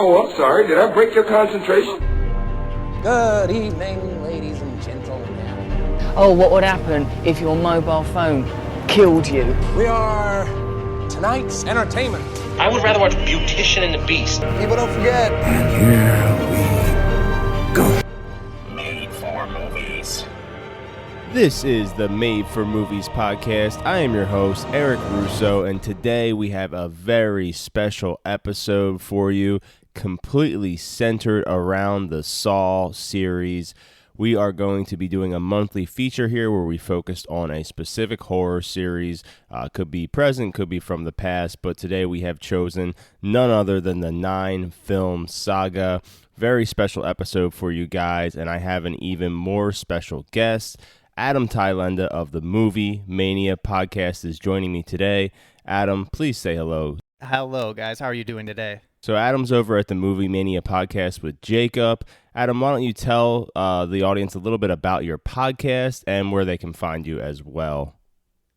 Oh, I'm sorry. Did I break your concentration? Good evening, ladies and gentlemen. Oh, what would happen if your mobile phone killed you? We are tonight's entertainment. I would rather watch Beautician and the Beast. People don't forget. And here we go. Made for movies. This is the Made for Movies podcast. I am your host, Eric Russo, and today we have a very special episode for you, completely centered around the Saw series. We are going to be doing a monthly feature here where we focused on a specific horror series. Could be present, could be from the past, but today we have chosen none other than the 9-film saga. Very special episode for you guys, and I have an even more special guest. Adam Thailander of the Movie Mania podcast is joining me today. Adam, please say hello. Hello, guys. How are you doing today? So Adam's over at the Movie Mania podcast with Jacob. Adam, why don't you tell the audience a little bit about your podcast and where they can find you as well?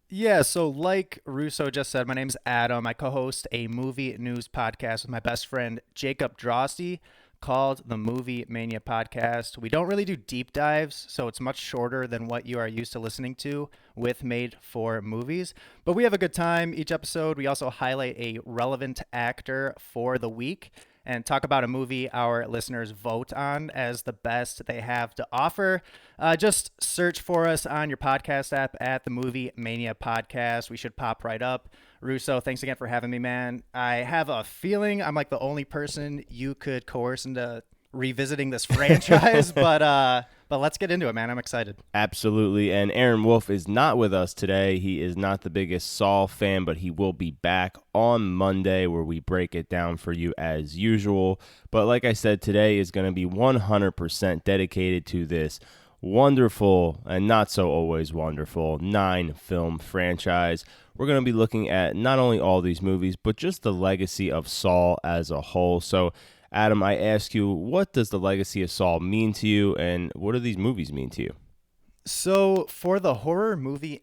Yeah, so like Russo just said, my name's Adam. I co-host a movie news podcast with my best friend Jacob Drosty called the Movie Mania Podcast. We don't really do deep dives, so it's much shorter than what you are used to listening to with Made for Movies. But we have a good time each episode. We also highlight a relevant actor for the week and talk about a movie our listeners vote on as the best they have to offer. Just search for us on your podcast app at the Movie Mania Podcast. We should pop right up. Russo, thanks again for having me, man. I have a feeling I'm like the only person you could coerce into revisiting this franchise, but let's get into it, man. I'm excited. Absolutely. And Aaron Wolf is not with us today. He is not the biggest Saw fan, but he will be back on Monday where we break it down for you as usual. But like I said, today is going to be 100% dedicated to this wonderful and not so always wonderful 9-film franchise. We're going to be looking at not only all these movies, but just the legacy of Saw as a whole. So Adam, I ask you, what does the legacy of Saw mean to you, and what do these movies mean to you? So for the horror movie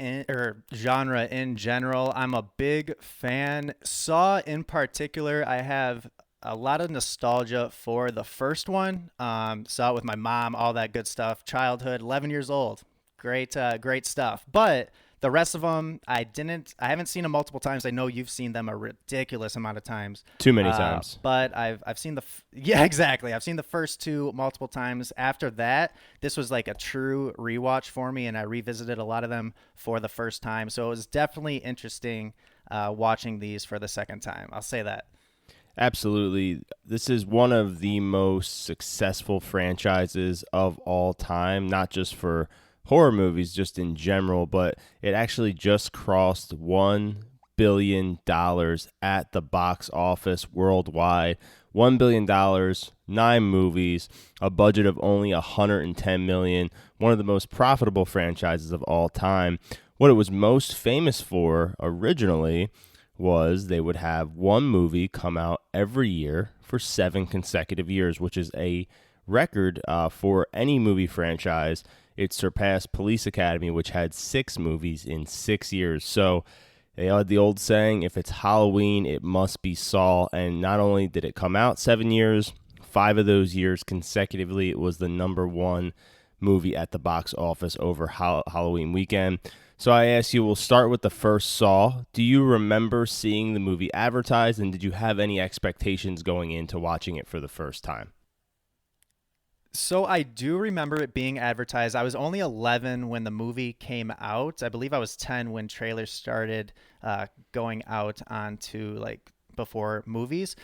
genre in general, I'm a big fan. Saw in particular, I have a lot of nostalgia for the first one. Saw it with my mom, all that good stuff. Childhood, 11 years old. Great stuff. But the rest of them, I haven't seen them multiple times. I know you've seen them a ridiculous amount of times. Too many times. But I've seen exactly. I've seen the first two multiple times. After that, this was like a true rewatch for me, and I revisited a lot of them for the first time. So it was definitely interesting watching these for the second time. I'll say that. Absolutely. This is one of the most successful franchises of all time, not just for horror movies, just in general, but it actually just crossed $1 billion at the box office worldwide. $1 billion, 9 movies, a budget of only $110 million, one of the most profitable franchises of all time. What it was most famous for originally was they would have one movie come out every year for 7 consecutive years, which is a record for any movie franchise. It surpassed Police Academy, which had 6 movies in 6 years. So they had the old saying, if it's Halloween, it must be Saw. And not only did it come out 7 years, 5 of those years consecutively, it was the number 1 movie at the box office over Halloween weekend. So I ask you, we'll start with the first Saw. Do you remember seeing the movie advertised, and did you have any expectations going into watching it for the first time? So I do remember it being advertised. I was only 11 when the movie came out. I believe I was 10 when trailers started going out onto like before movies.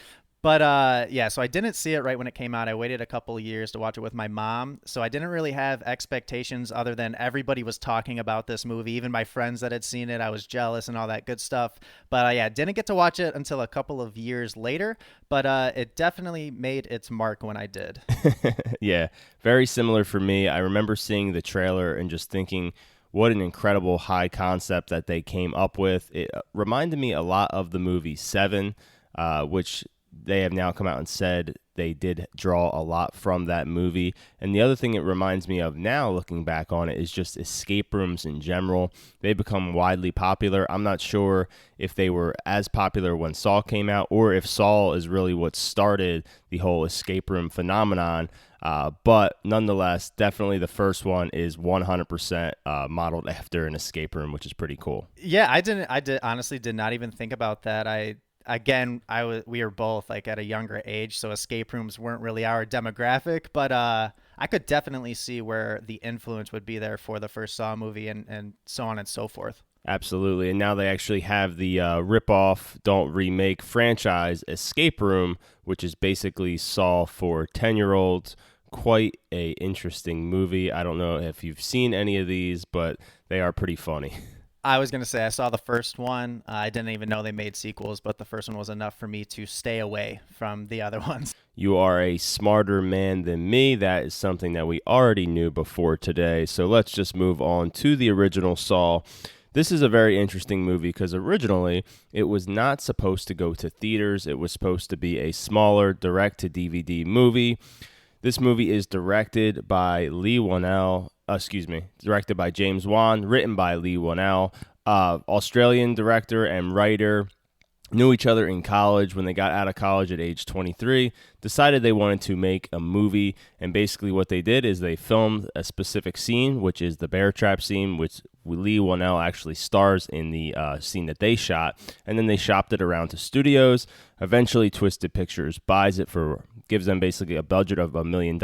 But yeah, so I didn't see it right when it came out. I waited a couple of years to watch it with my mom. So I didn't really have expectations other than everybody was talking about this movie. Even my friends that had seen it, I was jealous and all that good stuff. But yeah, didn't get to watch it until a couple of years later. But it definitely made its mark when I did. Yeah, very similar for me. I remember seeing the trailer and just thinking, what an incredible high concept that they came up with. It reminded me a lot of the movie Seven, which they have now come out and said they did draw a lot from that movie. And the other thing it reminds me of now, looking back on it, is just escape rooms in general. They become widely popular. I'm not sure if they were as popular when Saw came out, or if Saw is really what started the whole escape room phenomenon. But nonetheless, definitely the first one is 100% modeled after an escape room, which is pretty cool. Yeah, I honestly did not even think about that. We were both like at a younger age, so escape rooms weren't really our demographic, but I could definitely see where the influence would be there for the first Saw movie and so on and so forth. Absolutely. And now they actually have the rip-off, don't remake franchise Escape Room, which is basically Saw for 10-year-olds. Quite a interesting movie. I don't know if you've seen any of these, but they are pretty funny. I was going to say I saw the first one. I didn't even know they made sequels, but the first one was enough for me to stay away from the other ones. You are a smarter man than me. That is something that we already knew before today. So let's just move on to the original Saw. This is a very interesting movie because originally it was not supposed to go to theaters. It was supposed to be a smaller direct-to-DVD movie. This movie is directed by directed by James Wan, written by Lee Whannell, Australian director and writer. Knew each other in college. When they got out of college at age 23, decided they wanted to make a movie, and basically what they did is they filmed a specific scene, which is the bear trap scene, which Lee Whannell actually stars in the scene that they shot, and then they shopped it around to studios. Eventually, Twisted Pictures gives them basically a budget of $1 million.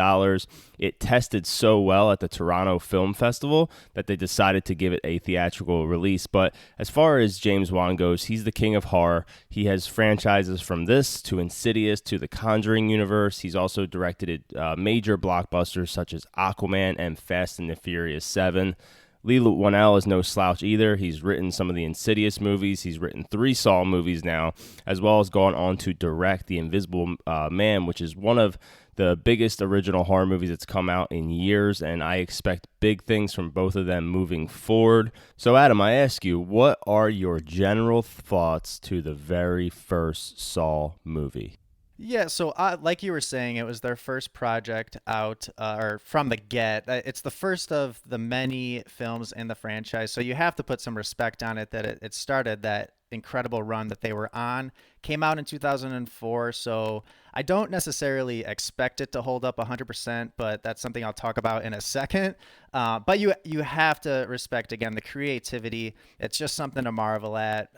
It tested so well at the Toronto Film Festival that they decided to give it a theatrical release. But as far as James Wan goes, he's the king of horror. He has franchises from this to Insidious to the Conjuring universe. He's also directed major blockbusters such as Aquaman and Fast and the Furious 7. Lee Whannell is no slouch either. He's written some of the Insidious movies. He's written 3 Saw movies now, as well as gone on to direct The Invisible Man, which is one of the biggest original horror movies that's come out in years, and I expect big things from both of them moving forward. So, Adam, I ask you, what are your general thoughts to the very first Saw movie? Yeah, so like you were saying, it was their first project out, or from the get. It's the first of the many films in the franchise, so you have to put some respect on it that it started that incredible run that they were on. Came out in 2004, so I don't necessarily expect it to hold up 100%, but that's something I'll talk about in a second. But you have to respect, again, the creativity. It's just something to marvel at,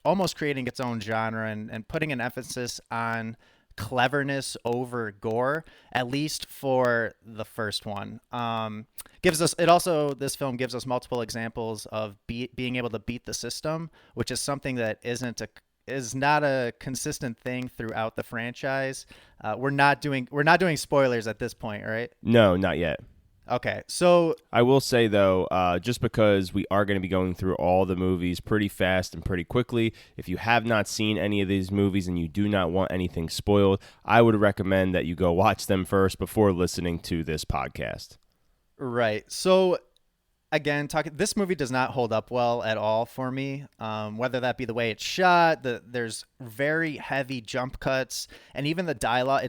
almost creating its own genre and putting an emphasis on cleverness over gore, at least for the first one. This film gives us multiple examples of being able to beat the system, which is something that is not a consistent thing throughout the franchise. We're not doing spoilers at this point, right? No, not yet. Okay, so I will say, though, just because we are going to be going through all the movies pretty fast and pretty quickly, if you have not seen any of these movies and you do not want anything spoiled, I would recommend that you go watch them first before listening to this podcast. Right. So, again, this movie does not hold up well at all for me, whether that be the way it's shot, there's very heavy jump cuts, and even the dialogue,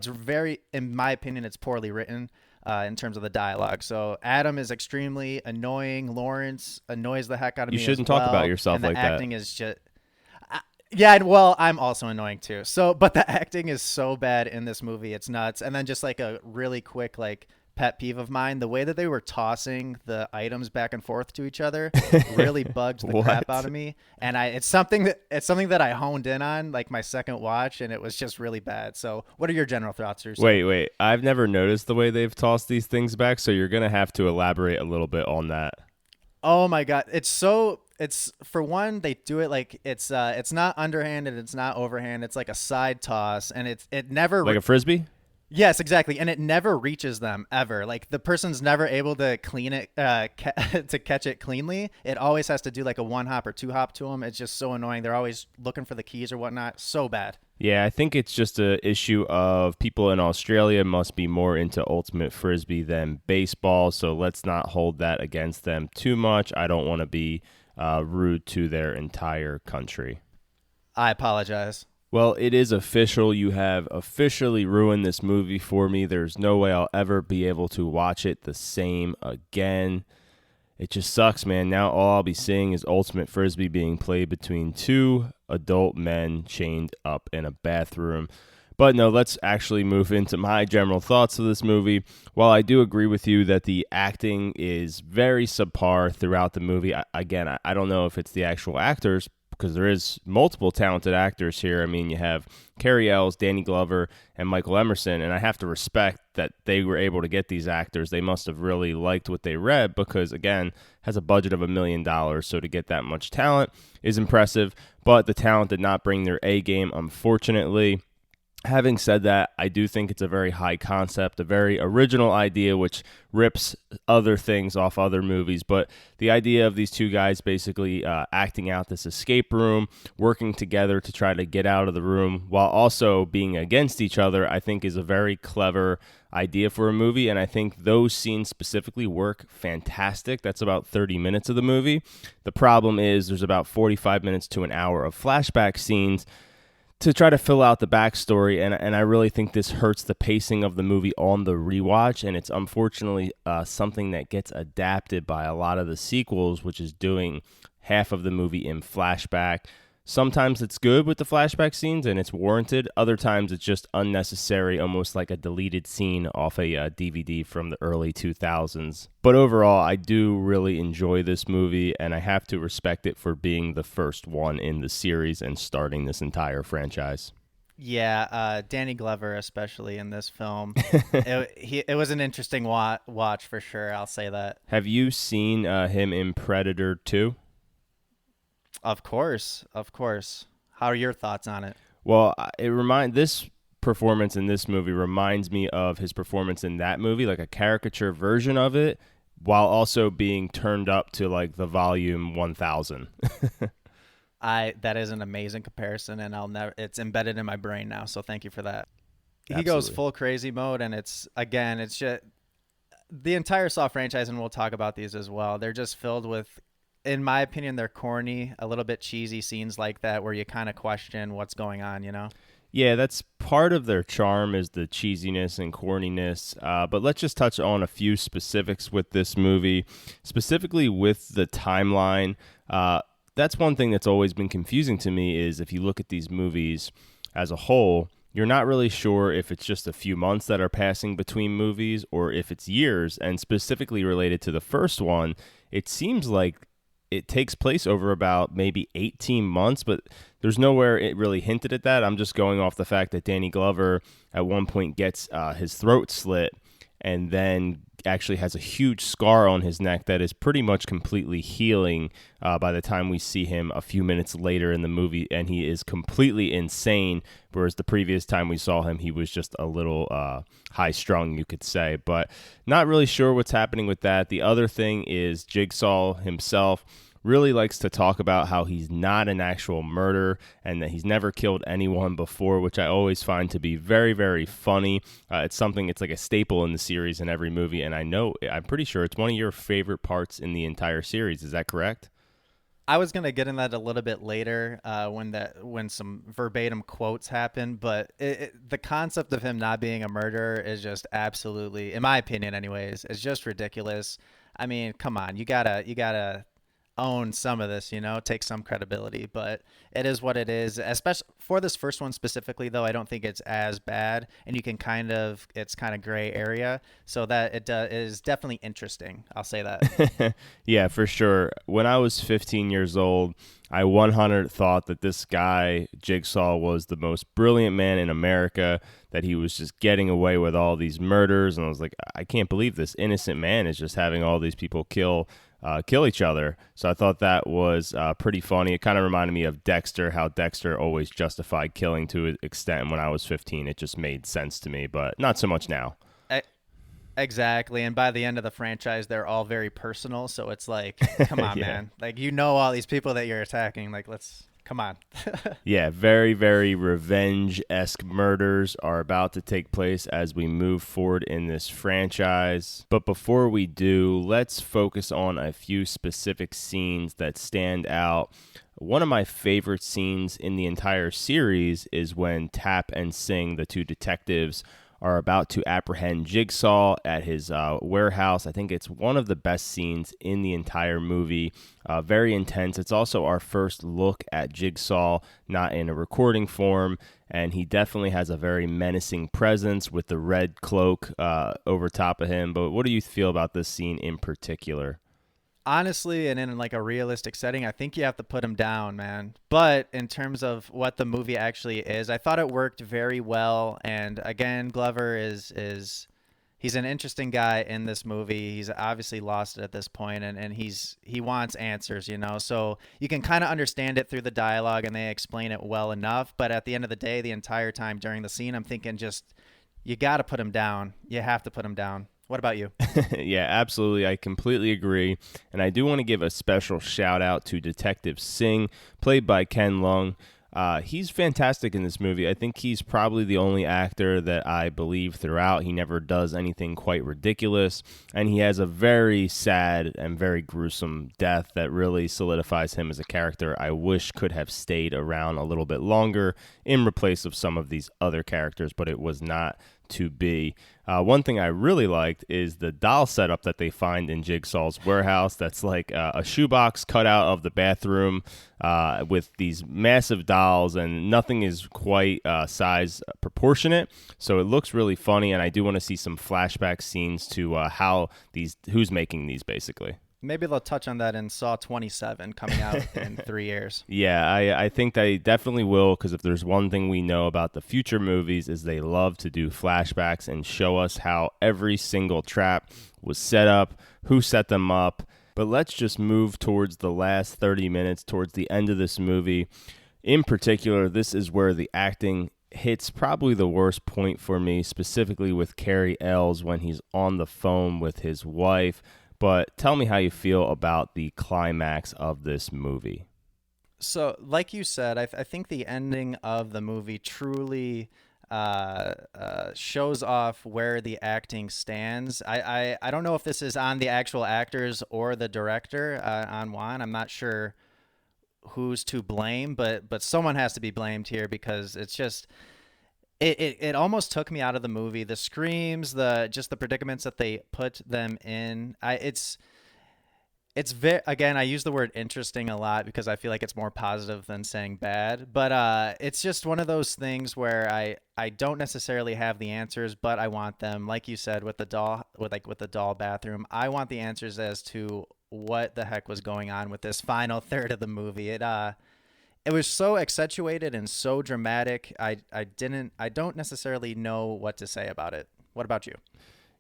in my opinion, it's poorly written. In terms of the dialogue. So Adam is extremely annoying. Lawrence annoys the heck out of me. You shouldn't as well, talk about yourself and like the that. acting is just... Yeah, well, I'm also annoying too. But the acting is so bad in this movie. It's nuts. And then just like a really quick pet peeve of mine, the way that they were tossing the items back and forth to each other really bugged the crap out of me. And it's something that I honed in on my second watch, and it was just really bad. So what are your general thoughts? Wait. I've never noticed the way they've tossed these things back, so you're going to have to elaborate a little bit on that. Oh my God. It's for one, they do it it's not underhanded, it's not overhand, it's like a side toss, and it never like a frisbee? Yes, exactly. And it never reaches them ever. The person's never able to clean it, to catch it cleanly. It always has to do a 1-hop or 2-hop to them. It's just so annoying. They're always looking for the keys or whatnot. So bad. Yeah, I think it's just an issue of people in Australia must be more into ultimate frisbee than baseball. So let's not hold that against them too much. I don't want to be rude to their entire country. I apologize. Well, it is official. You have officially ruined this movie for me. There's no way I'll ever be able to watch it the same again. It just sucks, man. Now all I'll be seeing is Ultimate Frisbee being played between two adult men chained up in a bathroom. But no, let's actually move into my general thoughts of this movie. While I do agree with you that the acting is very subpar throughout the movie, I don't know if it's the actual actors, because there is multiple talented actors here. I mean, you have Carrie Ells, Danny Glover, and Michael Emerson, and I have to respect that they were able to get these actors. They must have really liked what they read because, again, has a budget of $1 million, so to get that much talent is impressive, but the talent did not bring their A game, unfortunately. Having said that, I do think it's a very high concept, a very original idea, which rips other things off other movies. But the idea of these two guys basically acting out this escape room, working together to try to get out of the room while also being against each other, I think is a very clever idea for a movie. And I think those scenes specifically work fantastic. That's about 30 minutes of the movie. The problem is there's about 45 minutes to an hour of flashback scenes to try to fill out the backstory, and I really think this hurts the pacing of the movie on the rewatch, and it's unfortunately something that gets adapted by a lot of the sequels, which is doing half of the movie in flashback. Sometimes it's good with the flashback scenes, and it's warranted. Other times it's just unnecessary, almost like a deleted scene off a DVD from the early 2000s. But overall, I do really enjoy this movie, and I have to respect it for being the first one in the series and starting this entire franchise. Yeah, Danny Glover, especially in this film, it was an interesting watch for sure. I'll say that. Have you seen him in Predator 2? Of course. How are your thoughts on it? Well, this performance in this movie reminds me of his performance in that movie, like a caricature version of it, while also being turned up to like the volume 1000. That is an amazing comparison, and it's embedded in my brain now. So thank you for that. Absolutely. He goes full crazy mode, and it's just the entire Saw franchise, and we'll talk about these as well. They're just filled with, in my opinion, they're corny, a little bit cheesy scenes like that where you kind of question what's going on, you know? Yeah, that's part of their charm is the cheesiness and corniness. But let's just touch on a few specifics with this movie, specifically with the timeline. That's one thing that's always been confusing to me is if you look at these movies as a whole, you're not really sure if it's just a few months that are passing between movies or if it's years. And specifically related to the first one, it seems like it takes place over about maybe 18 months, but there's nowhere it really hinted at that. I'm just going off the fact that Danny Glover at one point gets his throat slit and then actually has a huge scar on his neck that is pretty much completely healing by the time we see him a few minutes later in the movie, and he is completely insane, whereas the previous time we saw him, he was just a little high-strung, you could say, but not really sure what's happening with that. The other thing is Jigsaw himself really likes to talk about how he's not an actual murderer and that he's never killed anyone before, which I always find to be very, very funny. It's like a staple in the series in every movie, and I'm pretty sure it's one of your favorite parts in the entire series. Is that correct? I was going to get in that a little bit later when some verbatim quotes happen, but the concept of him not being a murderer is just absolutely, in my opinion anyways, is just ridiculous. I mean, come on, you gotta own some of this, take some credibility, but it is what it is. Especially for this first one specifically, though, I don't think it's as bad, and it's kind of gray area, so that it is definitely interesting. I'll say that. Yeah, for sure. When I was 15 years old, I 100 thought that this guy, Jigsaw, was the most brilliant man in America, that he was just getting away with all these murders, and I was like, I can't believe this innocent man is just having all these people kill each other. So I thought that was pretty funny. It kind of reminded me of Dexter, how Dexter always justified killing to an extent. When I was 15, it just made sense to me, but not so much now. Exactly, and by the end of the franchise, they're all very personal, so it's like, come on, Yeah. man. Like, all these people that you're attacking, like, let's Come on. Yeah, very, very revenge-esque murders are about to take place as we move forward in this franchise. But before we do, let's focus on a few specific scenes that stand out. One of my favorite scenes in the entire series is when Tap and Sing, the two detectives, are about to apprehend Jigsaw at his warehouse. I think it's one of the best scenes in the entire movie. Very intense. It's also our first look at Jigsaw, not in a recording form, and he definitely has a very menacing presence with the red cloak over top of him. But what do you feel about this scene in particular? Honestly, and in like a realistic setting, I think you have to put him down, man. But in terms of what the movie actually is, I thought it worked very well. And again, Glover is he's an interesting guy in this movie. He's obviously lost it at this point, and he wants answers, you know. So you can kind of understand it through the dialogue, and they explain it well enough. But at the end of the day, the entire time during the scene, I'm thinking just you got to put him down. You have to put him down. What about you? Yeah, absolutely. I completely agree. And I do want to give a special shout out to Detective Singh, played by Ken Leung. He's fantastic in this movie. I think he's probably the only actor that I believe throughout. He never does anything quite ridiculous. And he has a very sad and very gruesome death that really solidifies him as a character I wish could have stayed around a little bit longer in replace of some of these other characters, but it was not to be. One thing I really liked is the doll setup that they find in Jigsaw's warehouse. That's like a shoebox cut out of the bathroom with these massive dolls, and nothing is quite size proportionate. So it looks really funny, and I do want to see some flashback scenes to who's making these, basically. Maybe they'll touch on that in Saw 27 coming out in 3 years. Yeah, I think they definitely will, because if there's one thing we know about the future movies is they love to do flashbacks and show us how every single trap was set up, who set them up. But let's just move towards the last 30 minutes, towards the end of this movie. In particular, this is where the acting hits probably the worst point for me, specifically with Cary Ells when he's on the phone with his wife. But tell me how you feel about the climax of this movie. So, like you said, I think the ending of the movie truly shows off where the acting stands. I don't know if this is on the actual actors or the director, on Juan. I'm not sure who's to blame, but someone has to be blamed here, because it's just... It almost took me out of the movie. The screams, just the predicaments that they put them in. It's very, again, I use the word interesting a lot because I feel like it's more positive than saying bad. But it's just one of those things where I don't necessarily have the answers, but I want them. Like you said, with the doll bathroom, I want the answers as to what the heck was going on with this final third of the movie. It was so accentuated and so dramatic. I don't necessarily know what to say about it. What about you?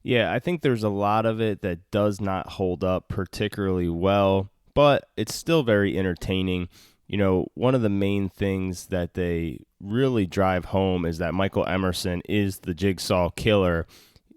Yeah, I think there's a lot of it that does not hold up particularly well, but it's still very entertaining. You know, one of the main things that they really drive home is that Michael Emerson is the Jigsaw killer,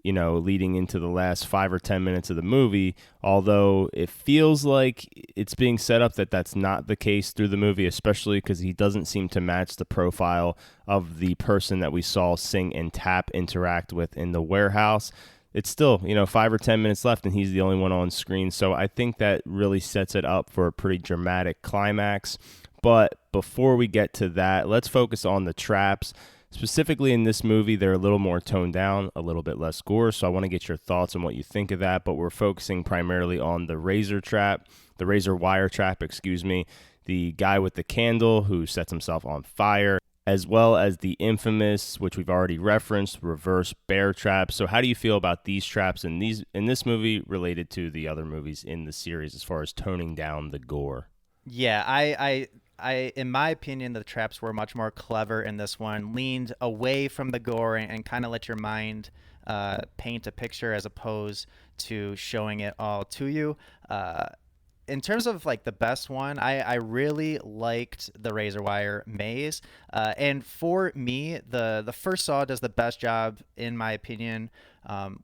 you know, leading into the last 5 or 10 minutes of the movie, although it feels like it's being set up that that's not the case through the movie, especially because he doesn't seem to match the profile of the person that we saw Sing and Tap interact with in the warehouse. It's still, 5 or 10 minutes left, and he's the only one on screen, so I think that really sets it up for a pretty dramatic climax. But before we get to that, let's focus on the traps. Specifically in this movie, they're a little more toned down, a little bit less gore, so I want to get your thoughts on what you think of that, but we're focusing primarily on the razor wire trap, the guy with the candle who sets himself on fire, as well as the infamous, which we've already referenced, reverse bear trap. So how do you feel about these traps in this movie related to the other movies in the series as far as toning down the gore? Yeah, I in my opinion, the traps were much more clever in this one, leaned away from the gore and kind of let your mind paint a picture as opposed to showing it all to you. In terms of like the best one, I really liked the razor wire maze. And for me, the first Saw does the best job, in my opinion,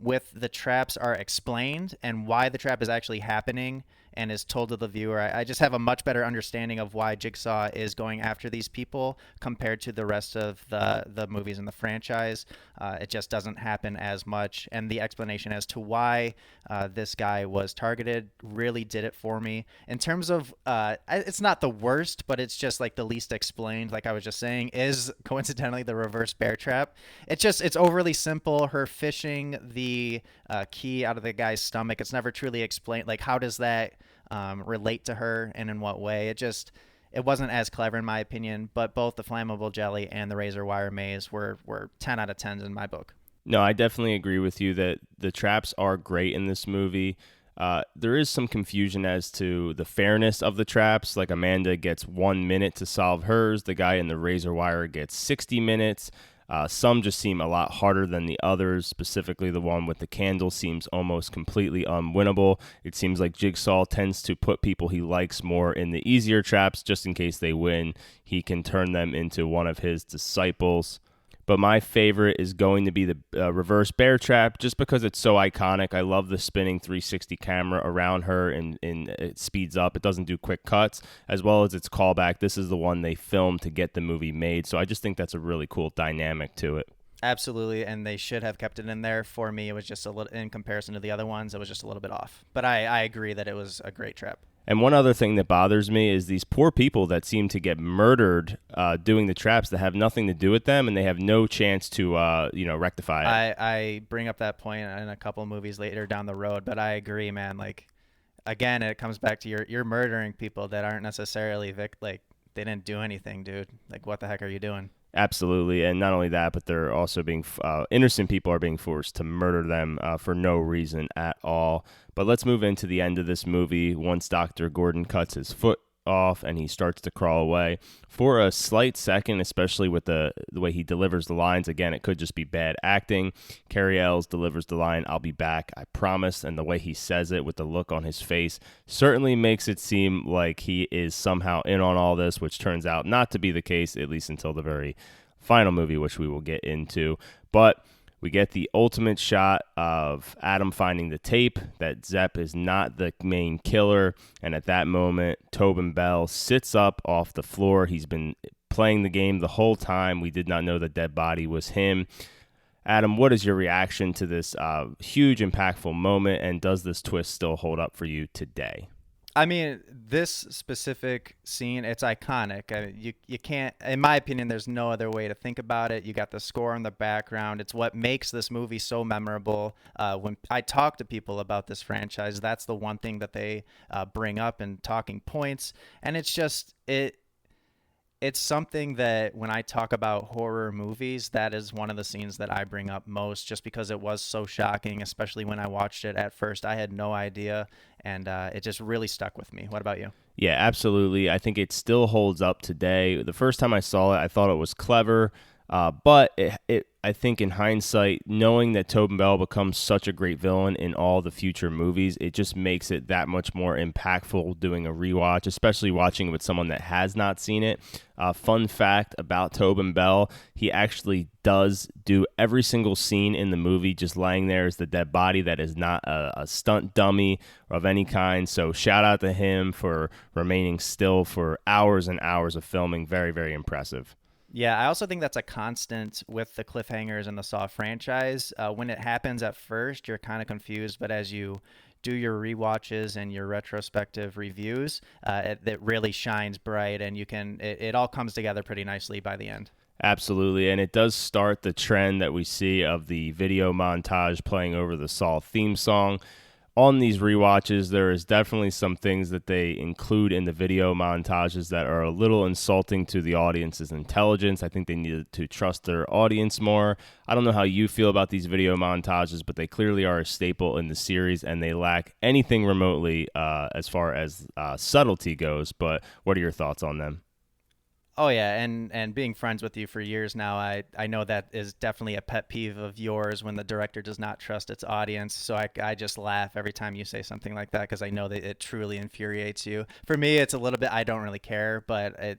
with the traps are explained and why the trap is actually happening and is told to the viewer. I just have a much better understanding of why Jigsaw is going after these people compared to the rest of the movies in the franchise. It just doesn't happen as much, and the explanation as to why this guy was targeted really did it for me. In terms of, it's not the worst, but it's just like the least explained, like I was just saying, is coincidentally the reverse bear trap. It's overly simple. Her fishing the key out of the guy's stomach, it's never truly explained. Like, how does that relate to her, and in what way? It wasn't as clever in my opinion, but both the flammable jelly and the razor wire maze were 10 out of 10s in my book. No, I definitely agree with you that the traps are great in this movie. There is some confusion as to the fairness of the traps. Like, Amanda gets 1 minute to solve hers. The guy in the razor wire gets 60 minutes. Some just seem a lot harder than the others. Specifically, the one with the candle seems almost completely unwinnable. It seems like Jigsaw tends to put people he likes more in the easier traps just in case they win. He can turn them into one of his disciples. But my favorite is going to be the reverse bear trap, just because it's so iconic. I love the spinning 360 camera around her, and it speeds up. It doesn't do quick cuts, as well as its callback. This is the one they filmed to get the movie made. So I just think that's a really cool dynamic to it. Absolutely, and they should have kept it in there. For me, it was just a little, in comparison to the other ones, it was just a little bit off. But I agree that it was a great trap. And one other thing that bothers me is these poor people that seem to get murdered doing the traps that have nothing to do with them, and they have no chance to rectify it. I bring up that point in a couple movies later down the road, but I agree, man. Like, again, it comes back to you're murdering people that aren't necessarily they didn't do anything, dude. Like, what the heck are you doing? Absolutely, and not only that, but they're also being innocent people are being forced to murder them for no reason at all. But let's move into the end of this movie. Once Dr. Gordon cuts his foot off and he starts to crawl away, for a slight second, especially with the way he delivers the lines, again, it could just be bad acting. Cary Elwes delivers the line, "I'll be back, I promise," and the way he says it with the look on his face certainly makes it seem like he is somehow in on all this, which turns out not to be the case, at least until the very final movie, which we will get into. But we get the ultimate shot of Adam finding the tape that Zepp is not the main killer. And at that moment, Tobin Bell sits up off the floor. He's been playing the game the whole time. We did not know the dead body was him. Adam, what is your reaction to this huge, impactful moment? And does this twist still hold up for you today? I mean, this specific scene, it's iconic. You can't, in my opinion, there's no other way to think about it. You got the score in the background. It's what makes this movie so memorable. When I talk to people about this franchise, that's the one thing that they bring up in talking points. And it's just, it's something that when I talk about horror movies, that is one of the scenes that I bring up most, just because it was so shocking, especially when I watched it at first. I had no idea, and it just really stuck with me. What about you? Yeah, absolutely. I think it still holds up today. The first time I saw it, I thought it was clever, but I think in hindsight, knowing that Tobin Bell becomes such a great villain in all the future movies, it just makes it that much more impactful doing a rewatch, especially watching it with someone that has not seen it. Fun fact about Tobin Bell, he actually does do every single scene in the movie just laying there as the dead body. That is not a stunt dummy of any kind. So shout out to him for remaining still for hours and hours of filming. Very, very impressive. Yeah, I also think that's a constant with the cliffhangers in the Saw franchise. When it happens at first, you're kind of confused, but as you do your rewatches and your retrospective reviews, it really shines bright, and it all comes together pretty nicely by the end. Absolutely, and it does start the trend that we see of the video montage playing over the Saw theme song. On these rewatches, there is definitely some things that they include in the video montages that are a little insulting to the audience's intelligence. I think they need to trust their audience more. I don't know how you feel about these video montages, but they clearly are a staple in the series, and they lack anything remotely as far as subtlety goes. But what are your thoughts on them? Oh, yeah, and being friends with you for years now, I know that is definitely a pet peeve of yours when the director does not trust its audience. So I just laugh every time you say something like that, because I know that it truly infuriates you. For me, it's a little bit, I don't really care, but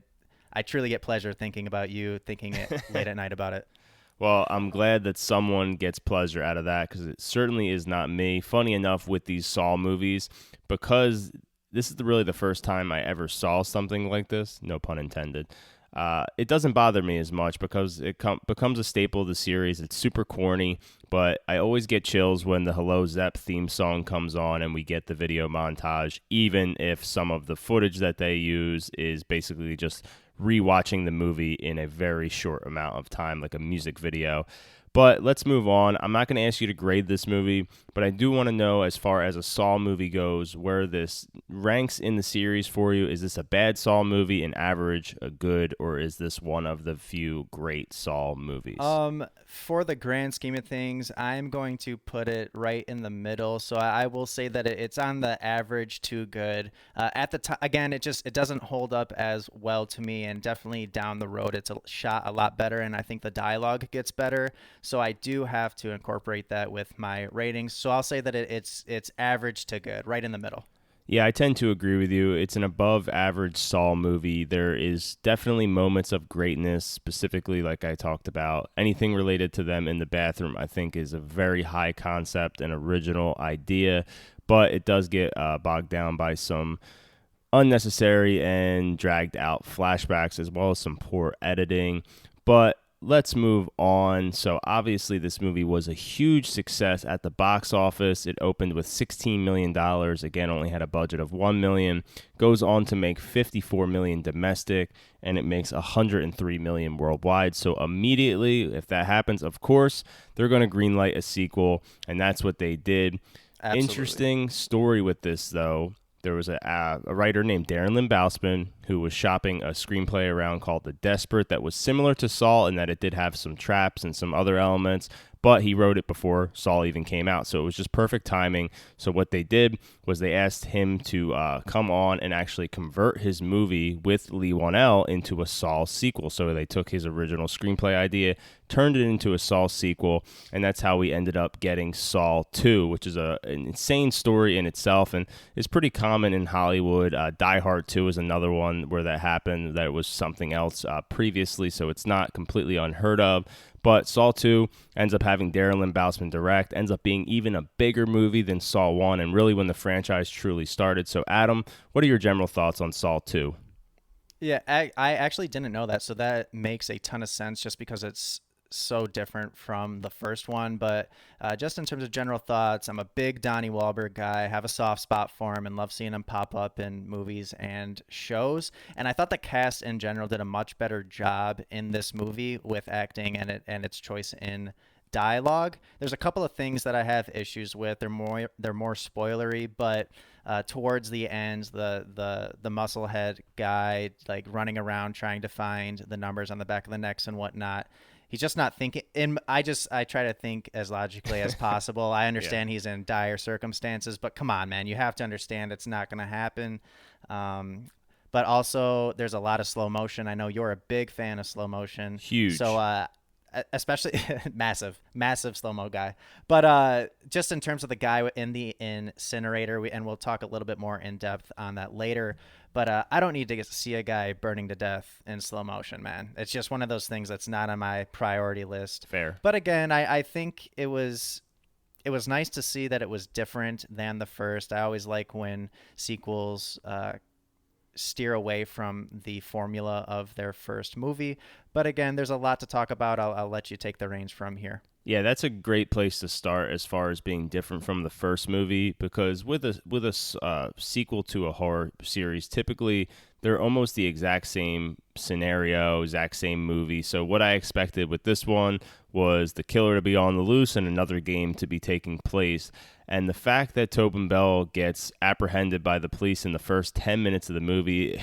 I truly get pleasure thinking about you, thinking it late at night about it. Well, I'm glad that someone gets pleasure out of that, because it certainly is not me. Funny enough, with these Saw movies, because this is really the first time I ever saw something like this, no pun intended. It doesn't bother me as much because it becomes a staple of the series. It's super corny, but I always get chills when the Hello Zepp theme song comes on and we get the video montage, even if some of the footage that they use is basically just rewatching the movie in a very short amount of time, like a music video. But let's move on. I'm not going to ask you to grade this movie, but I do want to know, as far as a Saw movie goes, where this ranks in the series for you. Is this a bad Saw movie, an average, a good, or is this one of the few great Saw movies? For the grand scheme of things, I'm going to put it right in the middle. So I will say that it's on the average to good. At the time, again, it doesn't hold up as well to me, and definitely down the road, it's shot a lot better, and I think the dialogue gets better. So I do have to incorporate that with my ratings. So I'll say that it's average to good, right in the middle. Yeah, I tend to agree with you. It's an above average Saw movie. There is definitely moments of greatness, specifically like I talked about. Anything related to them in the bathroom, I think, is a very high concept and original idea, but it does get bogged down by some unnecessary and dragged out flashbacks, as well as some poor editing. But let's move on. So obviously this movie was a huge success at the box office. It opened with $16 million. Again, only had a budget of $1 million. Goes on to make $54 million domestic, and it makes $103 million worldwide. So immediately, if that happens, of course, they're going to greenlight a sequel, and that's what they did. Absolutely. Interesting story with this, though. There was a writer named Darren Lynn Bousman who was shopping a screenplay around called The Desperate that was similar to Saw in that it did have some traps and some other elements, but he wrote it before Saw even came out, so it was just perfect timing. So what they did was they asked him to come on and actually convert his movie with Lee Whannell into a Saw sequel. So they took his original screenplay idea, turned it into a Saw sequel, and that's how we ended up getting Saw 2, which is an insane story in itself and is pretty common in Hollywood. Die Hard 2 is another one where that happened. That was something else previously, so it's not completely unheard of. But Saw 2 ends up having Darren Lynn Bousman direct, ends up being even a bigger movie than Saw 1, and really when the franchise truly started. So, Adam, what are your general thoughts on Saw 2? Yeah, I actually didn't know that, so that makes a ton of sense just because it's so different from the first one. But just in terms of general thoughts, I'm a big Donnie Wahlberg guy, have a soft spot for him and love seeing him pop up in movies and shows. And I thought the cast in general did a much better job in this movie with acting and its choice in dialogue. There's a couple of things that I have issues with. They're more spoilery, but towards the end, the musclehead guy like running around trying to find the numbers on the back of the necks and whatnot. He's just not thinking. I try to think as logically as possible. I understand he's in dire circumstances, but come on, man, you have to understand it's not going to happen. But also, there's a lot of slow motion. I know you're a big fan of slow motion. Huge. So, especially massive slow-mo guy. But just in terms of the guy in the incinerator, and we'll talk a little bit more in depth on that later. But I don't need to see a guy burning to death in slow motion, man. It's just one of those things that's not on my priority list. Fair. But again, I think it was nice to see that it was different than the first. I always like when sequels steer away from the formula of their first movie. But again, there's a lot to talk about. I'll let you take the reins from here. Yeah, that's a great place to start as far as being different from the first movie, because with a sequel to a horror series, typically they're almost the exact same scenario, exact same movie. So what I expected with this one was the killer to be on the loose and another game to be taking place. And the fact that Tobin Bell gets apprehended by the police in the first 10 minutes of the movie,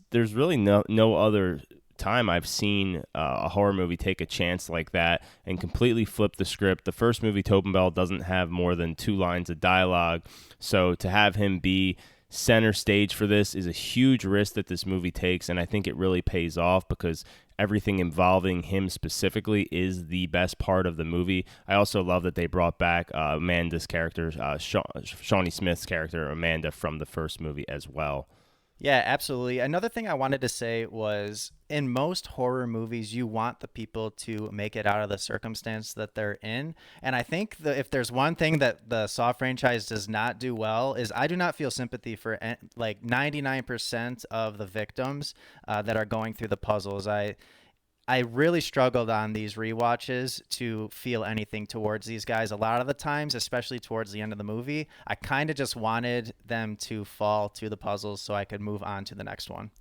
there's really no other time I've seen a horror movie take a chance like that and completely flip the script. The first movie, Tobin Bell doesn't have more than 2 lines of dialogue, so to have him be center stage for this is a huge risk that this movie takes, and I think it really pays off because everything involving him specifically is the best part of the movie. I also love that they brought back Amanda's character, Shawnee Smith's character, Amanda, from the first movie as well. Yeah, absolutely. Another thing I wanted to say was in most horror movies, you want the people to make it out of the circumstance that they're in. And I think that if there's one thing that the Saw franchise does not do well is I do not feel sympathy for like 99% of the victims that are going through the puzzles. I really struggled on these rewatches to feel anything towards these guys. A lot of the times, especially towards the end of the movie, I kind of just wanted them to fall to the puzzles so I could move on to the next one.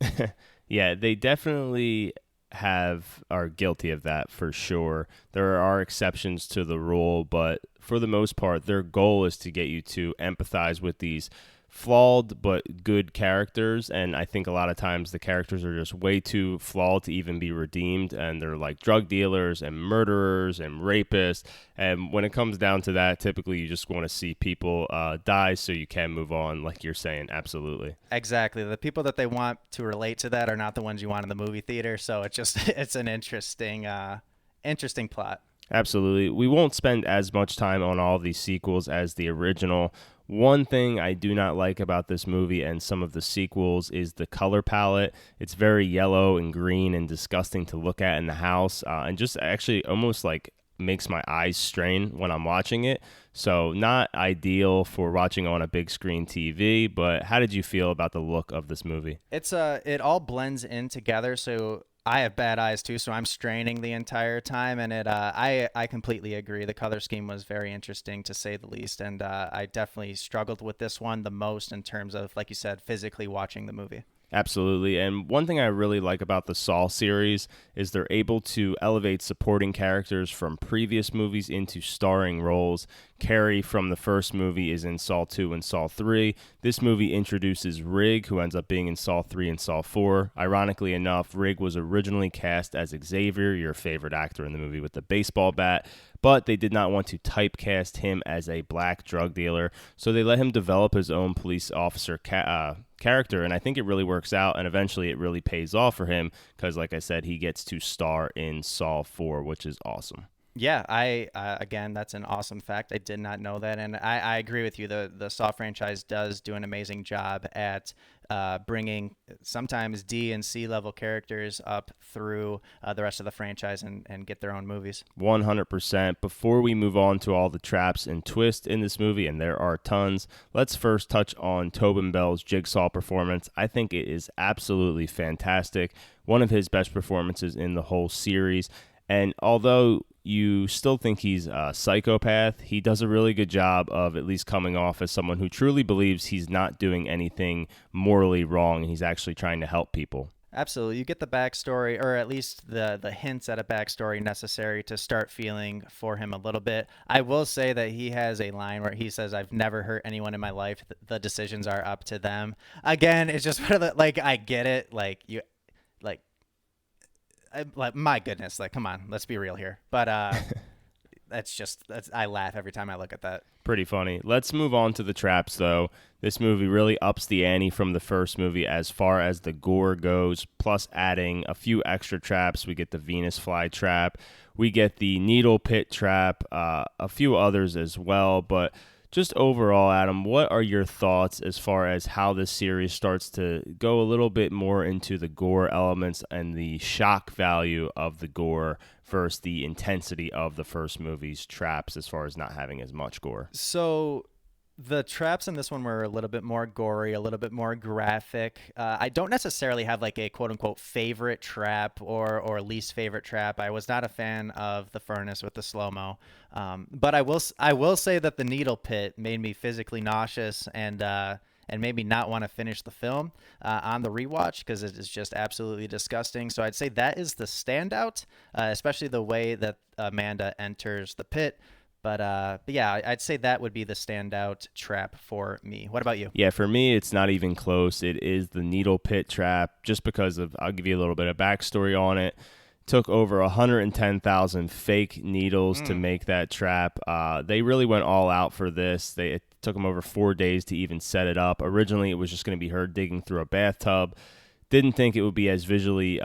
Yeah, they definitely are guilty of that for sure. There are exceptions to the rule, but for the most part, their goal is to get you to empathize with these flawed but good characters, and I think a lot of times the characters are just way too flawed to even be redeemed, and they're like drug dealers and murderers and rapists, and when it comes down to that, typically you just want to see people die so you can move on, like you're saying. Absolutely. Exactly. The people that they want to relate to that are not the ones you want in the movie theater, so it's an interesting plot. Absolutely. We won't spend as much time on all these sequels as the original. One thing I do not like about this movie and some of the sequels is the color palette. It's very yellow and green and disgusting to look at in the house, and just actually almost like makes my eyes strain when I'm watching it. So not ideal for watching on a big screen TV, but how did you feel about the look of this movie? It all blends in together, so I have bad eyes too, so I'm straining the entire time, and I completely agree. The color scheme was very interesting to say the least, and I definitely struggled with this one the most in terms of, like you said, physically watching the movie. Absolutely. And one thing I really like about the Saw series is they're able to elevate supporting characters from previous movies into starring roles. Carrie from the first movie is in Saw 2 and Saw 3. This movie introduces Rig, who ends up being in Saw 3 and Saw 4. Ironically enough, Rig was originally cast as Xavier, your favorite actor in the movie with the baseball bat, but they did not want to typecast him as a black drug dealer, so they let him develop his own police officer character, and I think it really works out, and eventually it really pays off for him because, like I said, he gets to star in Saw 4, which is awesome. Yeah, again, that's an awesome fact. I did not know that, and I agree with you. The Saw franchise does do an amazing job at bringing sometimes D and C level characters up through the rest of the franchise and get their own movies. 100%. Before we move on to all the traps and twists in this movie, and there are tons, let's first touch on Tobin Bell's Jigsaw performance. I think it is absolutely fantastic. One of his best performances in the whole series. And although you still think he's a psychopath, he does a really good job of at least coming off as someone who truly believes he's not doing anything morally wrong and he's actually trying to help people. Absolutely. You get the backstory, or at least the hints at a backstory necessary to start feeling for him a little bit. I will say that he has a line where he says, "I've never hurt anyone in my life. The decisions are up to them." Again, it's just like, I get it. Like, my goodness, like, come on, let's be real here. But I laugh every time I look at that. Pretty funny. Let's move on to the traps, though. This movie really ups the ante from the first movie as far as the gore goes, plus adding a few extra traps. We get the Venus fly trap. We get the needle pit trap, a few others as well, but just overall, Adam, what are your thoughts as far as how this series starts to go a little bit more into the gore elements and the shock value of the gore versus the intensity of the first movie's traps as far as not having as much gore? So the traps in this one were a little bit more gory, a little bit more graphic. I don't necessarily have like a quote unquote favorite trap or least favorite trap. I was not a fan of the furnace with the slow-mo. But I will say that the needle pit made me physically nauseous and made me not want to finish the film on the rewatch because it is just absolutely disgusting. So I'd say that is the standout, especially the way that Amanda enters the pit. But yeah, I'd say that would be the standout trap for me. What about you? Yeah, for me, it's not even close. It is the needle pit trap just because of, I'll give you a little bit of backstory on it. Took over 110,000 fake needles to make that trap. They really went all out for this. It took them over 4 days to even set it up. Originally, it was just going to be her digging through a bathtub. didn't think it would be as visually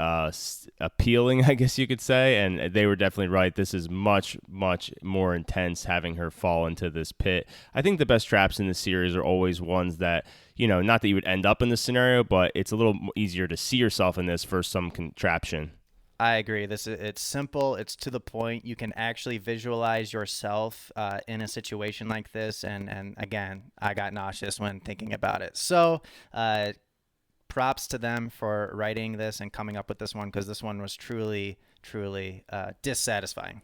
appealing, I guess you could say. And they were definitely right. This is much, much more intense having her fall into this pit. I think the best traps in the series are always ones that, not that you would end up in this scenario, but it's a little easier to see yourself in this for some contraption. I agree. It's simple. It's to the point. You can actually visualize yourself in a situation like this. And again, I got nauseous when thinking about it. So props to them for writing this and coming up with this one, because this one was truly, truly dissatisfying.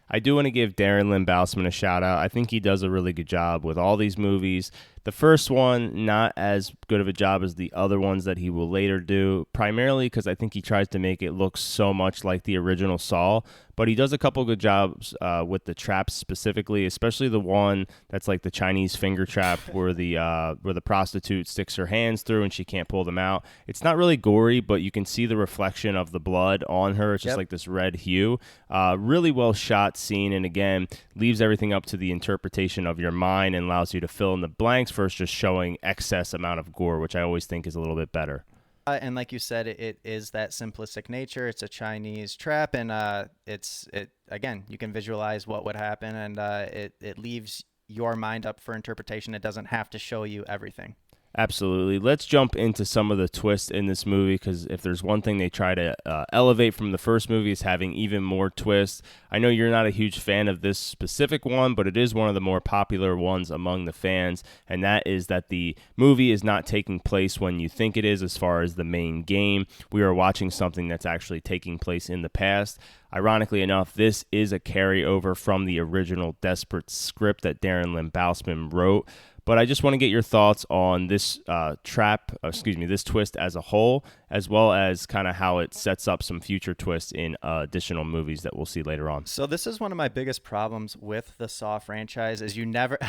I do want to give Darren Lynn Bousman a shout out. I think he does a really good job with all these movies. The first one, not as good of a job as the other ones that he will later do, primarily because I think he tries to make it look so much like the original Saw, but he does a couple good jobs with the traps specifically, especially the one that's like the Chinese finger trap where the prostitute sticks her hands through and she can't pull them out. It's not really gory, but you can see the reflection of the blood on her. It's just like this red hue. Really well shot scene, and again, leaves everything up to the interpretation of your mind and allows you to fill in the blanks versus just showing excess amount of gore, which I always think is a little bit better. And like you said, it is that simplistic nature. It's a Chinese trap, and again, you can visualize what would happen, and it leaves your mind up for interpretation. It doesn't have to show you everything. Absolutely. Let's jump into some of the twists in this movie, because if there's one thing they try to elevate from the first movie is having even more twists. I know you're not a huge fan of this specific one, but it is one of the more popular ones among the fans, and that is that the movie is not taking place when you think it is as far as the main game. We are watching something that's actually taking place in the past. Ironically enough, this is a carryover from the original Desperate script that Darren Lynn Bousman wrote. But I just want to get your thoughts on this this twist as a whole, as well as kind of how it sets up some future twists in additional movies that we'll see later on. So this is one of my biggest problems with the Saw franchise is you never,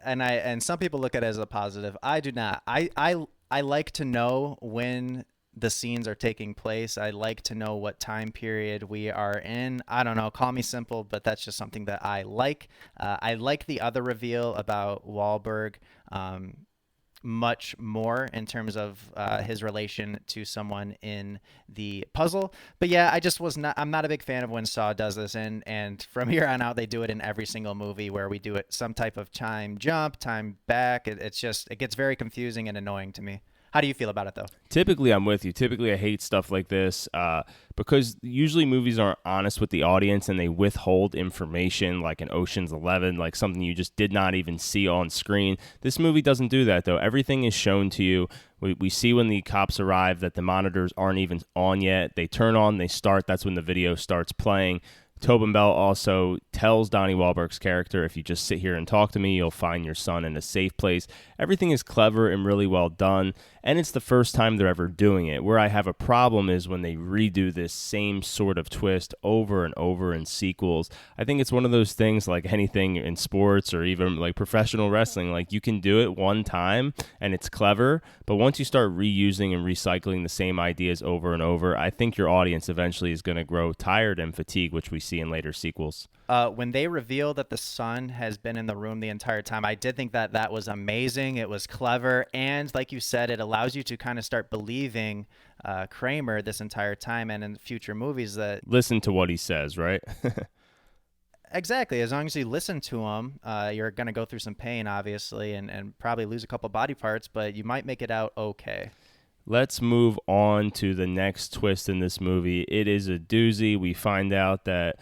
and some people look at it as a positive. I do not. I like to know when the scenes are taking place. I like to know what time period we are in. I don't know, call me simple, but that's just something that I like. I like the other reveal about Wahlberg much more in terms of his relation to someone in the puzzle. But yeah, I'm not a big fan of when Saw does this, and from here on out they do it in every single movie where we do it some type of time jump, time back. It gets very confusing and annoying to me. How do you feel about it, though? Typically, I'm with you. Typically, I hate stuff like this because usually movies aren't honest with the audience and they withhold information like in Ocean's 11, like something you just did not even see on screen. This movie doesn't do that, though. Everything is shown to you. We see when the cops arrive that the monitors aren't even on yet. They turn on, they start. That's when the video starts playing. Tobin Bell also tells Donnie Wahlberg's character, if you just sit here and talk to me, you'll find your son in a safe place. Everything is clever and really well done, and it's the first time they're ever doing it. Where I have a problem is when they redo this same sort of twist over and over in sequels. I think it's one of those things like anything in sports or even like professional wrestling. Like you can do it one time and it's clever, but once you start reusing and recycling the same ideas over and over, I think your audience eventually is going to grow tired and fatigued, which we see in later sequels. When they reveal that the son has been in the room the entire time, I did think that was amazing. It was clever. And like you said, it allows you to kind of start believing Kramer this entire time, and in future movies that... Listen to what he says, right? Exactly. As long as you listen to him, you're going to go through some pain, obviously, and probably lose a couple body parts, but you might make it out okay. Let's move on to the next twist in this movie. It is a doozy. We find out that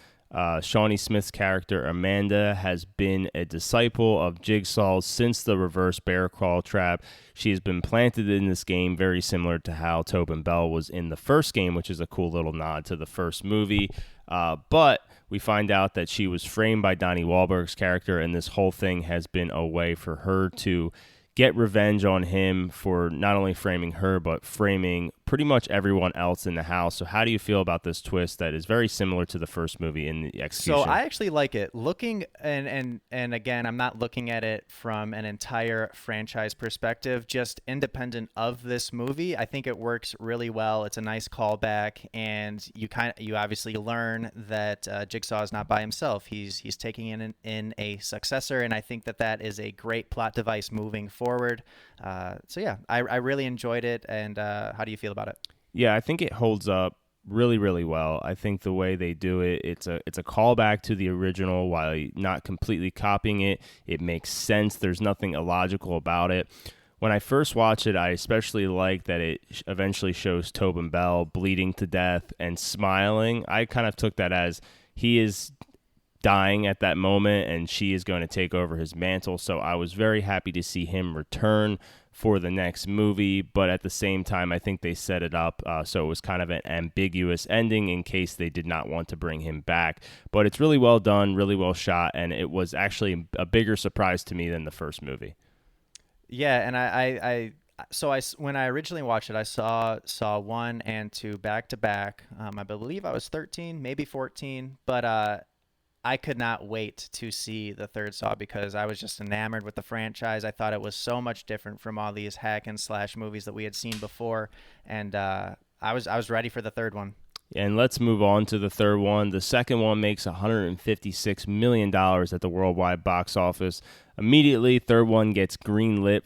Shawnee Smith's character, Amanda, has been a disciple of Jigsaw's since the reverse bear crawl trap. She has been planted in this game, very similar to how Tobin Bell was in the first game, which is a cool little nod to the first movie. But we find out that she was framed by Donnie Wahlberg's character, and this whole thing has been a way for her to get revenge on him for not only framing her, but framing pretty much everyone else in the house. So how do you feel about this twist that is very similar to the first movie in the execution? So I actually like it. Looking, and again, I'm not looking at it from an entire franchise perspective, just independent of this movie. I think it works really well. It's a nice callback, and you obviously learn that Jigsaw is not by himself. He's taking in a successor, and I think that is a great plot device moving forward. So yeah, I really enjoyed it. And how do you feel about about it? Yeah, I think it holds up really, really well. I think the way they do it, it's a callback to the original while not completely copying it. It makes sense. There's nothing illogical about it. When I first watched it, I especially like that it eventually shows Tobin Bell bleeding to death and smiling. I kind of took that as he is dying at that moment and she is going to take over his mantle. So I was very happy to see him return for the next movie, but at the same time, I think they set it up so it was kind of an ambiguous ending in case they did not want to bring him back. But it's really well done, really well shot, and it was actually a bigger surprise to me than the first movie. Yeah, and when I originally watched it, I saw 1 and 2 back to back. I believe I was 13, maybe 14, but I could not wait to see the third Saw because I was just enamored with the franchise. I thought it was so much different from all these hack and slash movies that we had seen before, and I was ready for the third one. And let's move on to the third one. The second one makes $156 million at the worldwide box office. Immediately, third one gets greenlit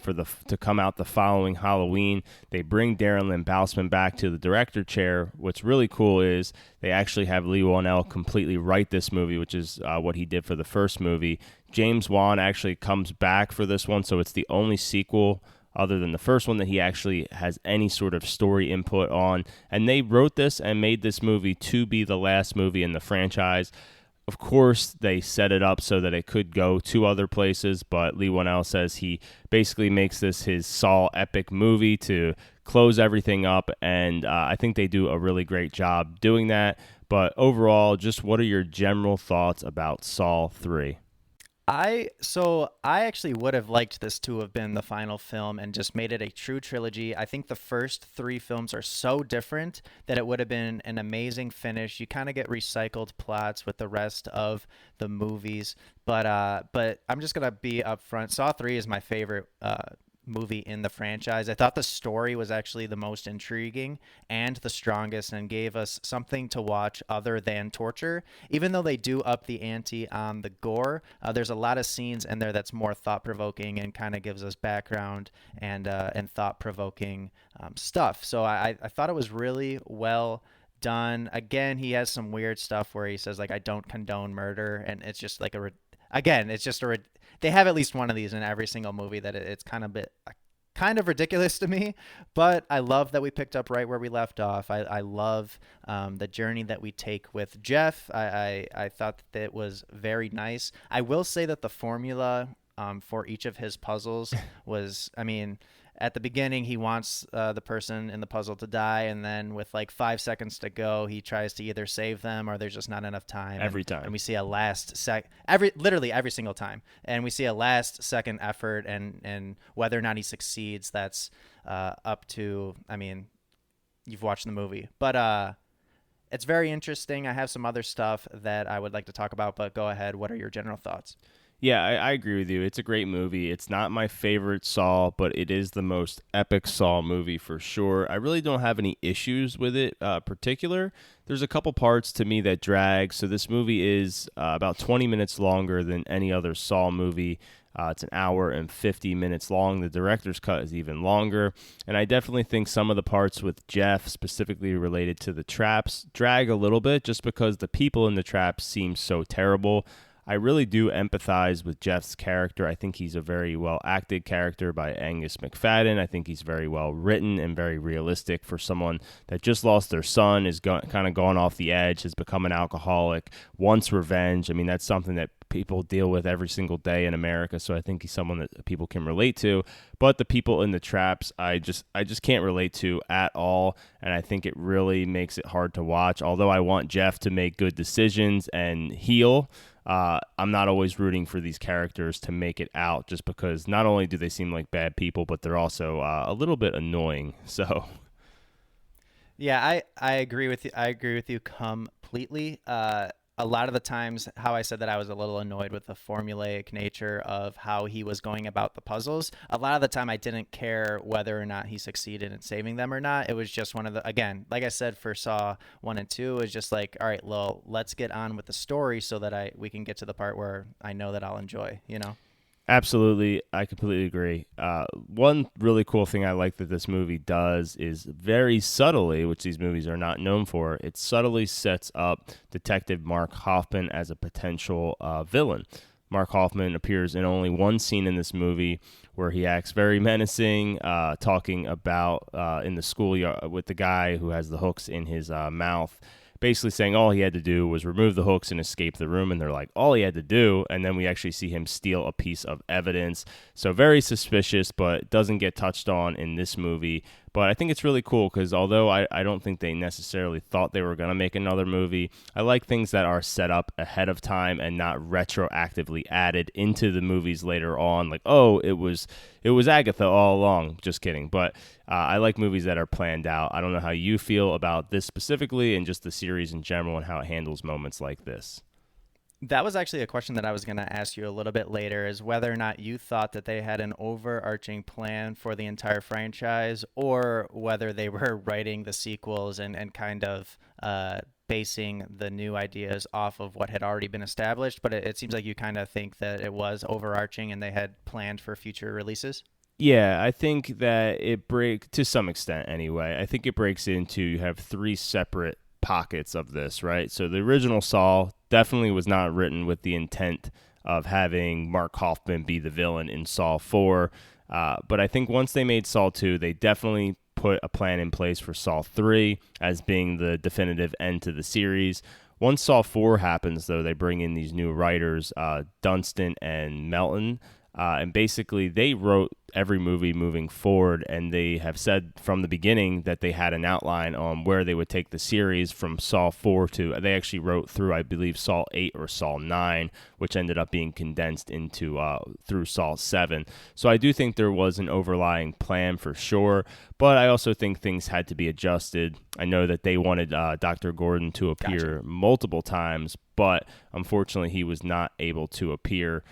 to come out the following Halloween. They bring Darren Lynn Bousman back to the director chair. What's really cool is they actually have Lee Whannell completely write this movie, which is what he did for the first movie. James Wan actually comes back for this one, so it's the only sequel other than the first one that he actually has any sort of story input on. And they wrote this and made this movie to be the last movie in the franchise. Of course, they set it up so that it could go to other places, but Lee Whannell says he basically makes this his Saw epic movie to close everything up, and I think they do a really great job doing that. But overall, just what are your general thoughts about Saw 3? I actually would have liked this to have been the final film and just made it a true trilogy. I think the first 3 films are so different that it would have been an amazing finish. You kind of get recycled plots with the rest of the movies, but I'm just gonna be upfront. Saw 3 is my favorite movie in the franchise. I thought the story was actually the most intriguing and the strongest and gave us something to watch other than torture. Even though they do up the ante on the gore, there's a lot of scenes in there that's more thought-provoking and kind of gives us background and thought-provoking stuff. So I thought it was really well done. Again, he has some weird stuff where he says, like, I don't condone murder, and it's just like they have at least one of these in every single movie that it's kind of ridiculous to me, but I love that we picked up right where we left off. I love the journey that we take with Jeff. I thought that it was very nice. I will say that the formula for each of his puzzles was, I mean, at the beginning, he wants the person in the puzzle to die, and then with like 5 seconds to go, he tries to either save them or there's just not enough time. Every time. And we see a literally every single time. And we see a last second effort, and whether or not he succeeds, that's up to, I mean, you've watched the movie. But it's very interesting. I have some other stuff that I would like to talk about, but go ahead. What are your general thoughts? Yeah, I agree with you. It's a great movie. It's not my favorite Saw, but it is the most epic Saw movie for sure. I really don't have any issues with it particular. There's a couple parts to me that drag. So this movie is about 20 minutes longer than any other Saw movie. It's an hour and 50 minutes long. The director's cut is even longer. And I definitely think some of the parts with Jeff, specifically related to the traps, drag a little bit just because the people in the traps seem so terrible. I really do empathize with Jeff's character. I think he's a very well-acted character by Angus McFadden. I think he's very well written and very realistic for someone that just lost their son, is kind of gone off the edge, has become an alcoholic, wants revenge. I mean, that's something that people deal with every single day in America, so I think he's someone that people can relate to. But the people in the traps, I just can't relate to at all, and I think it really makes it hard to watch. Although I want Jeff to make good decisions and heal, I'm not always rooting for these characters to make it out, just because not only do they seem like bad people, but they're also a little bit annoying. So, yeah, I agree with you. I agree with you completely. A lot of the times, how I said that I was a little annoyed with the formulaic nature of how he was going about the puzzles. A lot of the time, I didn't care whether or not he succeeded in saving them or not. It was just one of the, again, like I said, for Saw 1 and 2, it was just like, all right, well, let's get on with the story so that we can get to the part where I know that I'll enjoy, you know? Absolutely. I completely agree. One really cool thing I like that this movie does is very subtly, which these movies are not known for, it subtly sets up Detective Mark Hoffman as a potential villain. Mark Hoffman appears in only one scene in this movie where he acts very menacing, talking about in the schoolyard with the guy who has the hooks in his mouth, basically saying all he had to do was remove the hooks and escape the room. And they're like, all he had to do. And then we actually see him steal a piece of evidence. So very suspicious, but doesn't get touched on in this movie. But I think it's really cool because although I don't think they necessarily thought they were going to make another movie, I like things that are set up ahead of time and not retroactively added into the movies later on. Like, oh, it was Agatha all along. Just kidding. But I like movies that are planned out. I don't know how you feel about this specifically and just the series in general and how it handles moments like this. That was actually a question that I was going to ask you a little bit later, is whether or not you thought that they had an overarching plan for the entire franchise, or whether they were writing the sequels and kind of basing the new ideas off of what had already been established. But it seems like you kind of think that it was overarching and they had planned for future releases. Yeah, I think that it breaks, to some extent anyway, I think it breaks into, you have three separate pockets of this, right? So the original Saw definitely was not written with the intent of having Mark Hoffman be the villain in Saw 4. But I think once they made Saw 2, they definitely put a plan in place for Saw 3 as being the definitive end to the series. Once Saw 4 happens, though, they bring in these new writers, Dunstan and Melton, and basically they wrote every movie moving forward, and they have said from the beginning that they had an outline on where they would take the series from Saw 4 to, they actually wrote through, I believe, Saw 8 or Saw 9, which ended up being condensed into through Saw 7. So I do think there was an overlying plan for sure, but I also think things had to be adjusted. I know that they wanted Dr. Gordon to appear multiple times, but unfortunately he was not able to appear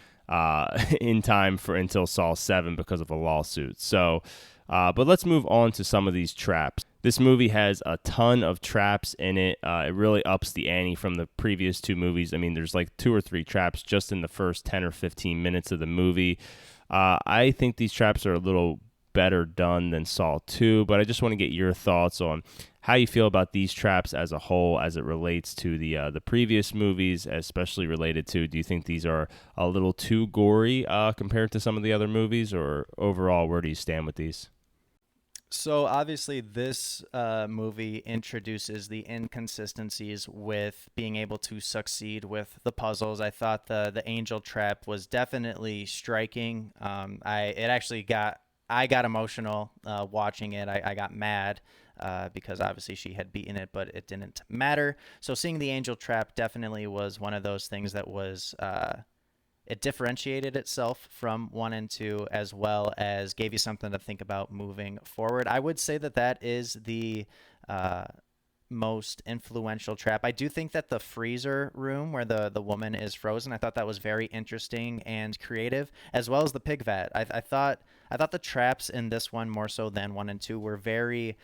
in time for until Saw 7 because of a lawsuit. So, but let's move on to some of these traps. This movie has a ton of traps in it. It really ups the ante from the previous two movies. I mean, there's like 2 or 3 traps just in the first 10 or 15 minutes of the movie. I think these traps are a little better done than Saw 2, but I just want to get your thoughts on how you feel about these traps as a whole as it relates to the previous movies, especially related to, do you think these are a little too gory compared to some of the other movies, or overall, where do you stand with these? So obviously this movie introduces the inconsistencies with being able to succeed with the puzzles. I thought the angel trap was definitely striking. I got emotional watching it. I got mad because obviously she had beaten it, but it didn't matter. So seeing the angel trap definitely was one of those things that was it differentiated itself from 1 and 2, as well as gave you something to think about moving forward. I would say that is the most influential trap. I do think that the freezer room where the woman is frozen, I thought that was very interesting and creative, as well as the pig vat. I thought the traps in this one, more so than 1 and 2, were very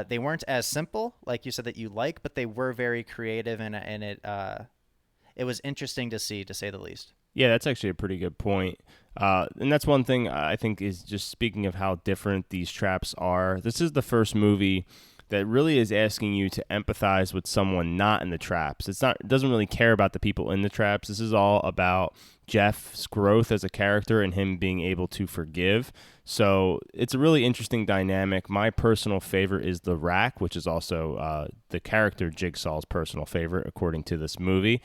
they weren't as simple, like you said, that you like, but they were very creative, and it was interesting to see, to say the least. Yeah, that's actually a pretty good point. And that's one thing I think is, just speaking of how different these traps are, this is the first movie that really is asking you to empathize with someone not in the traps. It doesn't really care about the people in the traps. This is all about Jeff's growth as a character and him being able to forgive. So it's a really interesting dynamic. My personal favorite is the rack, which is also the character Jigsaw's personal favorite, according to this movie.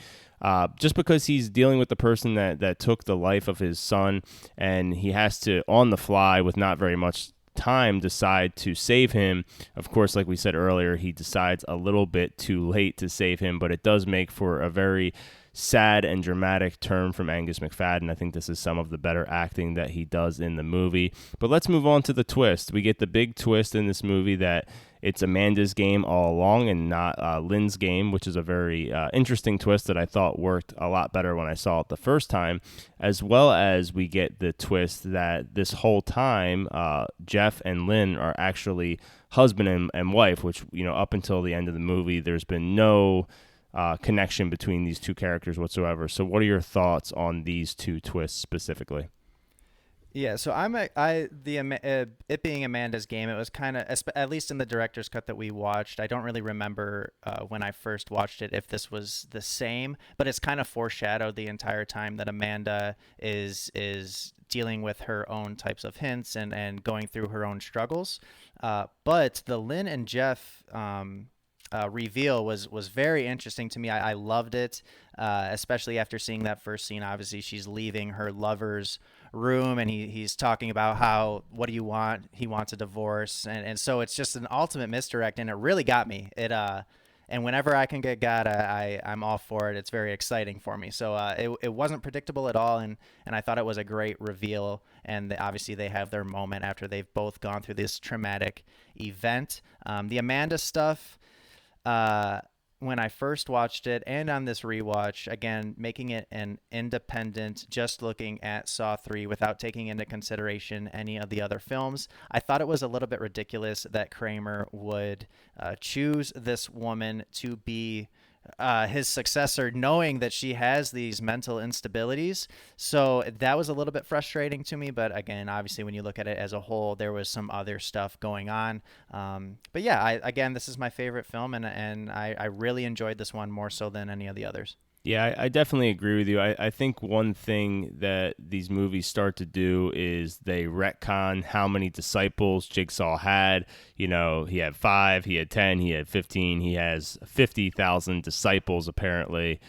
Just because he's dealing with the person that took the life of his son, and he has to, on the fly, with not very much time, decide to save him. Of course, like we said earlier, he decides a little bit too late to save him, but it does make for a very sad and dramatic turn from Angus McFadden. I think this is some of the better acting that he does in the movie. But let's move on to the twist. We get the big twist in this movie that it's Amanda's game all along and not Lynn's game, which is a very interesting twist that I thought worked a lot better when I saw it the first time, as well as we get the twist that this whole time Jeff and Lynn are actually husband and wife, which, you know, up until the end of the movie, there's been no connection between these two characters whatsoever. So what are your thoughts on these two twists specifically? Yeah, so it being Amanda's game, it was kind of, at least in the director's cut that we watched. I don't really remember when I first watched it if this was the same, but it's kind of foreshadowed the entire time that Amanda is dealing with her own types of hints and going through her own struggles. But the Lynn and Jeff reveal was very interesting to me. I loved it, especially after seeing that first scene. Obviously, she's leaving her lover's room, and he's talking about how, what do you want? He wants a divorce, and so it's just an ultimate misdirect, and it really got me. And whenever I can get got, I'm all for it. It's very exciting for me. So it wasn't predictable at all, and I thought it was a great reveal. And obviously they have their moment after they've both gone through this traumatic event. The Amanda stuff, when I first watched it and on this rewatch, again, making it an independent, just looking at Saw 3 without taking into consideration any of the other films, I thought it was a little bit ridiculous that Kramer would choose this woman to be his successor, knowing that she has these mental instabilities. So that was a little bit frustrating to me. But again, obviously, when you look at it as a whole, there was some other stuff going on. But yeah, again, this is my favorite film, and I really enjoyed this one more so than any of the others. Yeah, I definitely agree with you. I think one thing that these movies start to do is they retcon how many disciples Jigsaw had. You know, he had 5, he had 10, he had 15, he has 50,000 disciples apparently.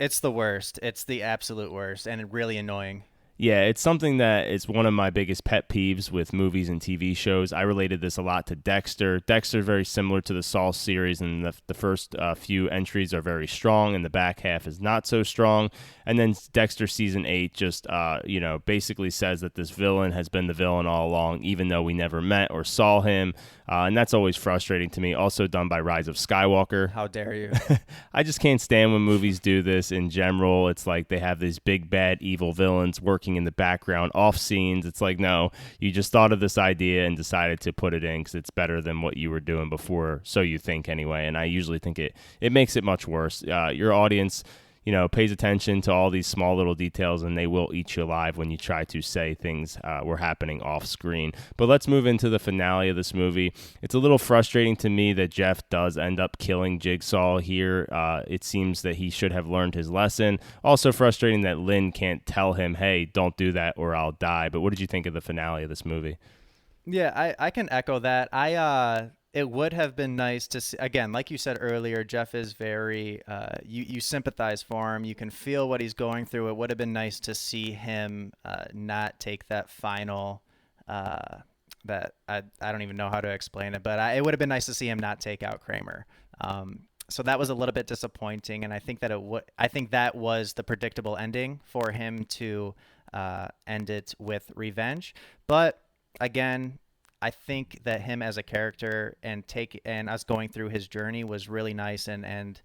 It's the worst. It's the absolute worst, and really annoying. Yeah, it's something that is one of my biggest pet peeves with movies and TV shows. I related this a lot to Dexter. Dexter is very similar to the Saw series, and the first few entries are very strong, and the back half is not so strong. And then Dexter season 8 just, basically says that this villain has been the villain all along, even though we never met or saw him. And that's always frustrating to me. Also done by Rise of Skywalker. How dare you? I just can't stand when movies do this in general. It's like they have these big, bad, evil villains working in the background off scenes. It's like, no, you just thought of this idea and decided to put it in because it's better than what you were doing before, so you think anyway. And I usually think it makes it much worse. Your audience, pays attention to all these small little details, and they will eat you alive when you try to say things were happening off screen. But let's move into the finale of this movie. It's a little frustrating to me that Jeff does end up killing Jigsaw here. It seems that he should have learned his lesson. Also frustrating that Lynn can't tell him, hey, don't do that or I'll die. But what did you think of the finale of this movie? Yeah, I can echo that. It would have been nice to see, again, like you said earlier, Jeff is very, you sympathize for him. You can feel what he's going through. It would have been nice to see him not take that final, that I don't even know how to explain it, but it would have been nice to see him not take out Kramer. So that was a little bit disappointing, and I think that was the predictable ending for him to end it with revenge. But again, I think that him as a character and us going through his journey was really nice, and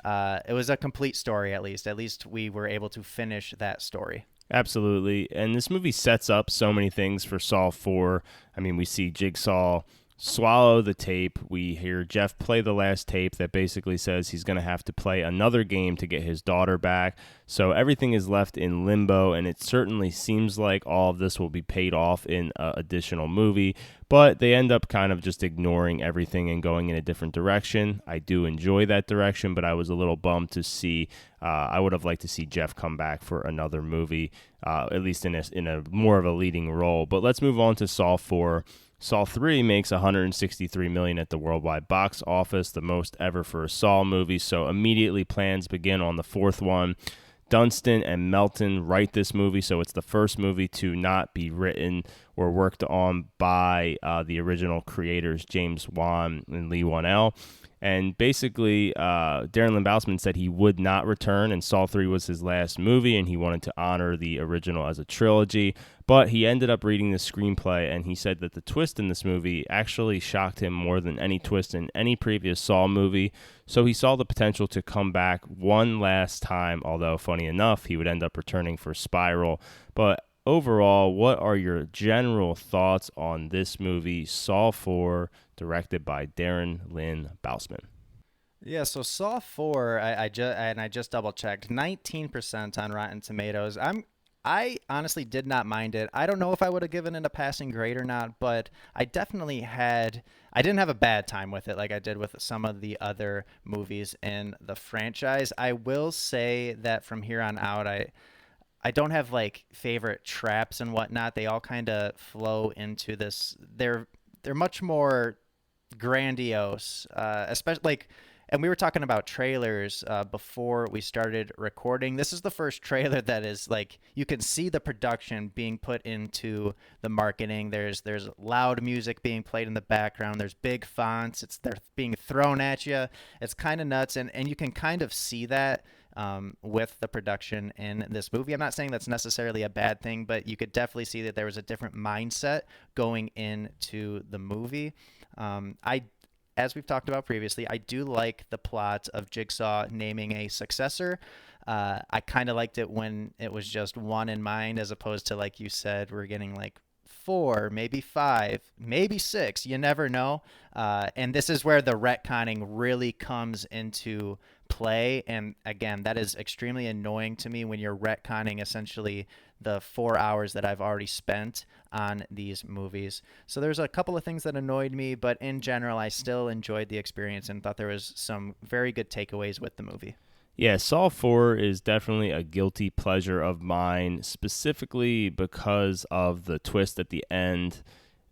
it was a complete story. At least we were able to finish that story. Absolutely, and this movie sets up so many things for Saw 4. I mean, we see Jigsaw swallow the tape. We hear Jeff play the last tape that basically says he's going to have to play another game to get his daughter back. So everything is left in limbo, and it certainly seems like all of this will be paid off in an additional movie, but they end up kind of just ignoring everything and going in a different direction. I do enjoy that direction, but I was a little bummed to see, I would have liked to see Jeff come back for another movie, at least in a more of a leading role. But let's move on to Saw 4. Saw 3 makes $163 million at the worldwide box office, the most ever for a Saw movie, so immediately plans begin on the fourth one. Dunstan and Melton write this movie, so it's the first movie to not be written or worked on by the original creators, James Wan and Lee Wanell. And basically, Darren Lynn Bousman said he would not return, and Saw 3 was his last movie, and he wanted to honor the original as a trilogy. But he ended up reading the screenplay, and he said that the twist in this movie actually shocked him more than any twist in any previous Saw movie. So he saw the potential to come back one last time, although, funny enough, he would end up returning for Spiral. But overall, what are your general thoughts on this movie, Saw 4, directed by Darren Lynn Bousman? Yeah, so Saw 4, I just double checked, 19% on Rotten Tomatoes. I honestly did not mind it. I don't know if I would have given it a passing grade or not, but I didn't have a bad time with it like I did with some of the other movies in the franchise. I will say that from here on out, I don't have like favorite traps and whatnot. They all kind of flow into this. They're much more grandiose, especially like. And we were talking about trailers before we started recording. This is the first trailer that is like you can see the production being put into the marketing. There's loud music being played in the background. There's big fonts. They're being thrown at you. It's kind of nuts, and you can kind of see that with the production in this movie. I'm not saying that's necessarily a bad thing, but you could definitely see that there was a different mindset going into the movie. As we've talked about previously, I do like the plot of Jigsaw naming a successor. I kind of liked it when it was just one in mind, as opposed to, like you said, we're getting like 4, maybe 5, maybe 6. You never know. And this is where the retconning really comes into play. And again, that is extremely annoying to me when you're retconning essentially the 4 hours that I've already spent on these movies. So there's a couple of things that annoyed me, but in general, I still enjoyed the experience and thought there was some very good takeaways with the movie. Yeah, Saw 4 is definitely a guilty pleasure of mine, specifically because of the twist at the end.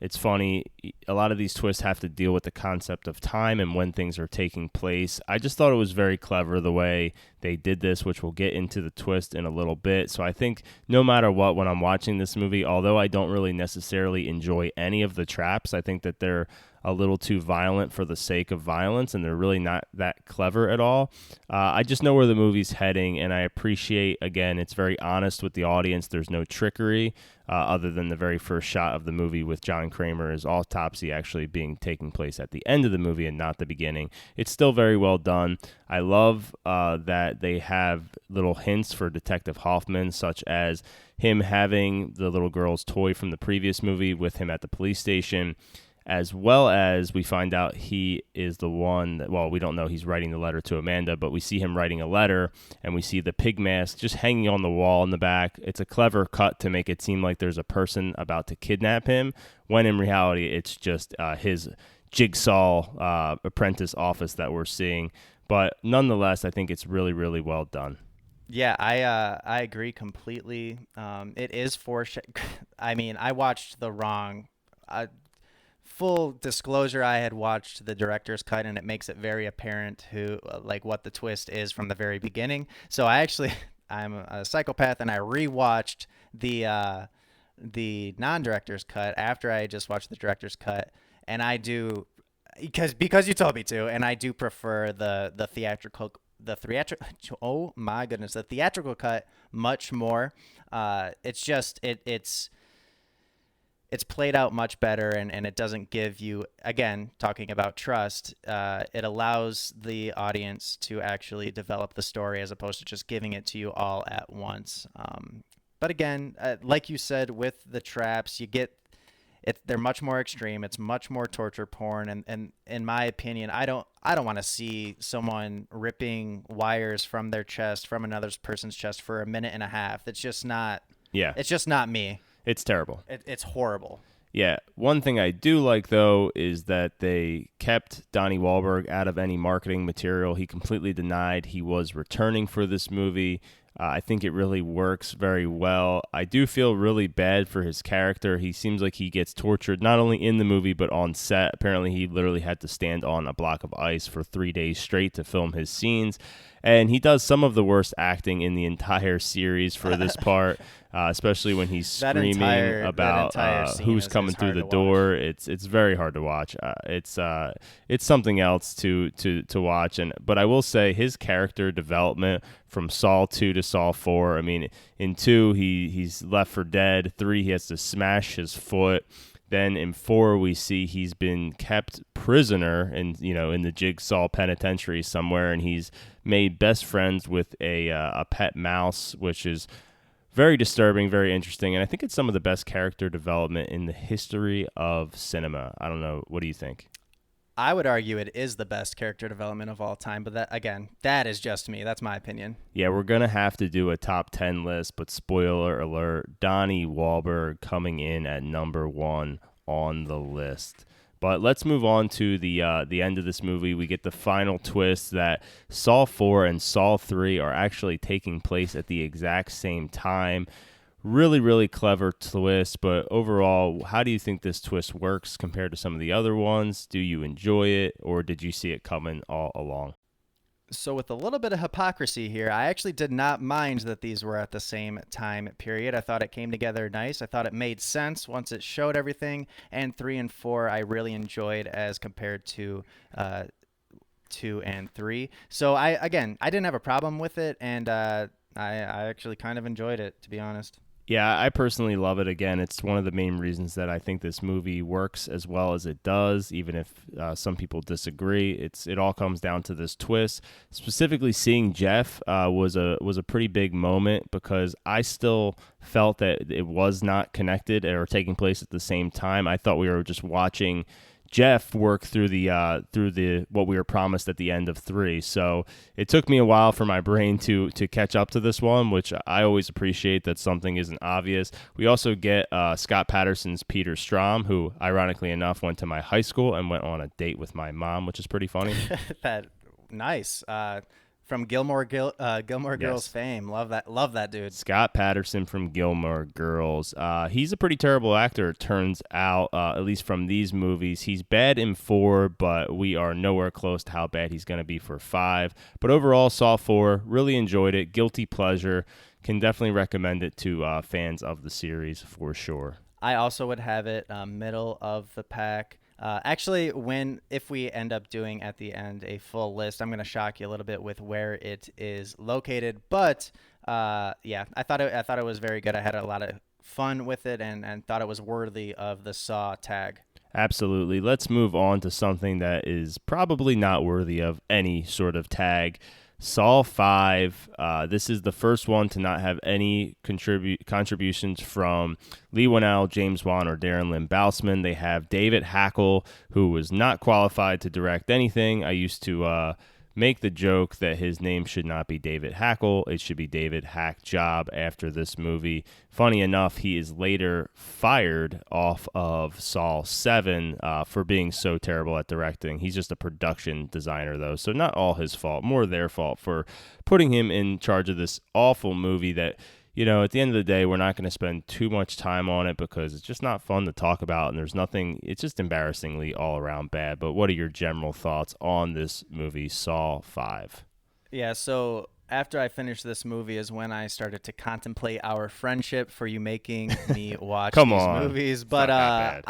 It's funny, a lot of these twists have to deal with the concept of time and when things are taking place. I just thought it was very clever the way they did this, which we'll get into the twist in a little bit. So I think no matter what, when I'm watching this movie, although I don't really necessarily enjoy any of the traps, I think that they're a little too violent for the sake of violence, and they're really not that clever at all. I just know where the movie's heading, and I appreciate, again, it's very honest with the audience. There's no trickery other than the very first shot of the movie with John Kramer's autopsy actually taking place at the end of the movie and not the beginning. It's still very well done. I love that they have little hints for Detective Hoffman, such as him having the little girl's toy from the previous movie with him at the police station, as well as we find out he is the one that, well, we don't know he's writing the letter to Amanda, but we see him writing a letter, and we see the pig mask just hanging on the wall in the back. It's a clever cut to make it seem like there's a person about to kidnap him, when in reality it's just his Jigsaw apprentice office that we're seeing. But nonetheless, I think it's really, really well done. Yeah, I agree completely. It is I mean, I watched the wrong... Full disclosure, I had watched the director's cut, and it makes it very apparent what the twist is from the very beginning. So I'm a psychopath, and I rewatched the non-director's cut after I just watched the director's cut, and I do because you told me to, and I do prefer the theatrical. Oh my goodness, the theatrical cut much more. It's played out much better, and it doesn't give you, again, talking about trust, it allows the audience to actually develop the story as opposed to just giving it to you all at once. But again, like you said, with the traps, you get it. They're much more extreme. It's much more torture porn, and in my opinion, I don't want to see someone ripping wires from their chest, from another person's chest, for a minute and a half. It's just not. Yeah. It's just not me. It's terrible. It's horrible. Yeah. One thing I do like, though, is that they kept Donnie Wahlberg out of any marketing material. He completely denied he was returning for this movie. I think it really works very well. I do feel really bad for his character. He seems like he gets tortured not only in the movie but on set. Apparently, he literally had to stand on a block of ice for 3 days straight to film his scenes. And he does some of the worst acting in the entire series for this part, especially when he's screaming about who's coming through the door. It's very hard to watch. It's something else to watch. But I will say his character development from Saw 2 to Saw 4. I mean, in 2 he's left for dead. 3 he has to smash his foot. Then in 4, we see he's been kept prisoner in the Jigsaw penitentiary somewhere, and he's made best friends with a pet mouse, which is very disturbing, very interesting, and I think it's some of the best character development in the history of cinema. I don't know. What do you think? I would argue it is the best character development of all time, but that again, that is just me. That's my opinion. Yeah, we're going to have to do a top 10 list, but spoiler alert, Donnie Wahlberg coming in at number 1 on the list. But let's move on to the end of this movie. We get the final twist that Saw 4 and Saw 3 are actually taking place at the exact same time. Really, really clever twist, but overall, how do you think this twist works compared to some of the other ones? Do you enjoy it, or did you see it coming all along? So with a little bit of hypocrisy here, I actually did not mind that these were at the same time period. I thought it came together nice. I thought it made sense once it showed everything. And 3 and 4 I really enjoyed as compared to 2 and 3. So I didn't have a problem with it, and I actually kind of enjoyed it, to be honest. Yeah, I personally love it. Again, it's one of the main reasons that I think this movie works as well as it does, even if some people disagree. It all comes down to this twist. Specifically, seeing Jeff was a pretty big moment because I still felt that it was not connected or taking place at the same time. I thought we were just watching Jeff work through the what we were promised at the end of 3. So it took me a while for my brain to catch up to this one, which I always appreciate that something isn't obvious. We also get Scott Patterson's Peter Strahm, who ironically enough went to my high school and went on a date with my mom, which is pretty funny. Nice. From Gilmore Girls Yes. fame. Love that dude. Scott Patterson from Gilmore Girls. He's a pretty terrible actor, it turns out, at least from these movies. He's bad in 4, but we are nowhere close to how bad he's going to be for 5. But overall, Saw 4, really enjoyed it. Guilty pleasure. Can definitely recommend it to fans of the series for sure. I also would have it middle of the pack. Actually, if we end up doing at the end a full list, I'm going to shock you a little bit with where it is located. But yeah, I thought it was very good. I had a lot of fun with it and thought it was worthy of the Saw tag. Absolutely. Let's move on to something that is probably not worthy of any sort of tag. Saw 5, this is the first one to not have any contributions from Lee Winnell, James Wan, or Darren Lynn Bousman. They have David Hackle, who was not qualified to direct anything. I used to make the joke that his name should not be David Hackle. It should be David Hackjob after this movie. Funny enough, he is later fired off of Saw 7 for being so terrible at directing. He's just a production designer, though, so not all his fault, more their fault for putting him in charge of this awful movie that, you know, at the end of the day, we're not going to spend too much time on it because it's just not fun to talk about, and there's nothing, it's just embarrassingly all around bad. But what are your general thoughts on this movie, Saw 5? Yeah, so after I finished this movie is when I started to contemplate our friendship for you making me watch Come these on. movies. But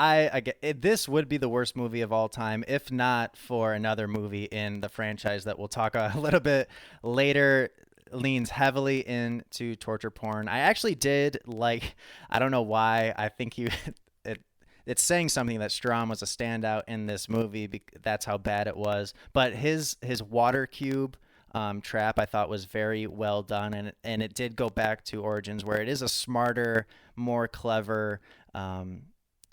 this would be the worst movie of all time, if not for another movie in the franchise that we'll talk a little bit later. Leans heavily into torture porn. I actually did like, I don't know why, I think it's saying something that Strahm was a standout in this movie. That's how bad it was. But his water cube trap I thought was very well done, and it did go back to Origins, where it is a smarter, more clever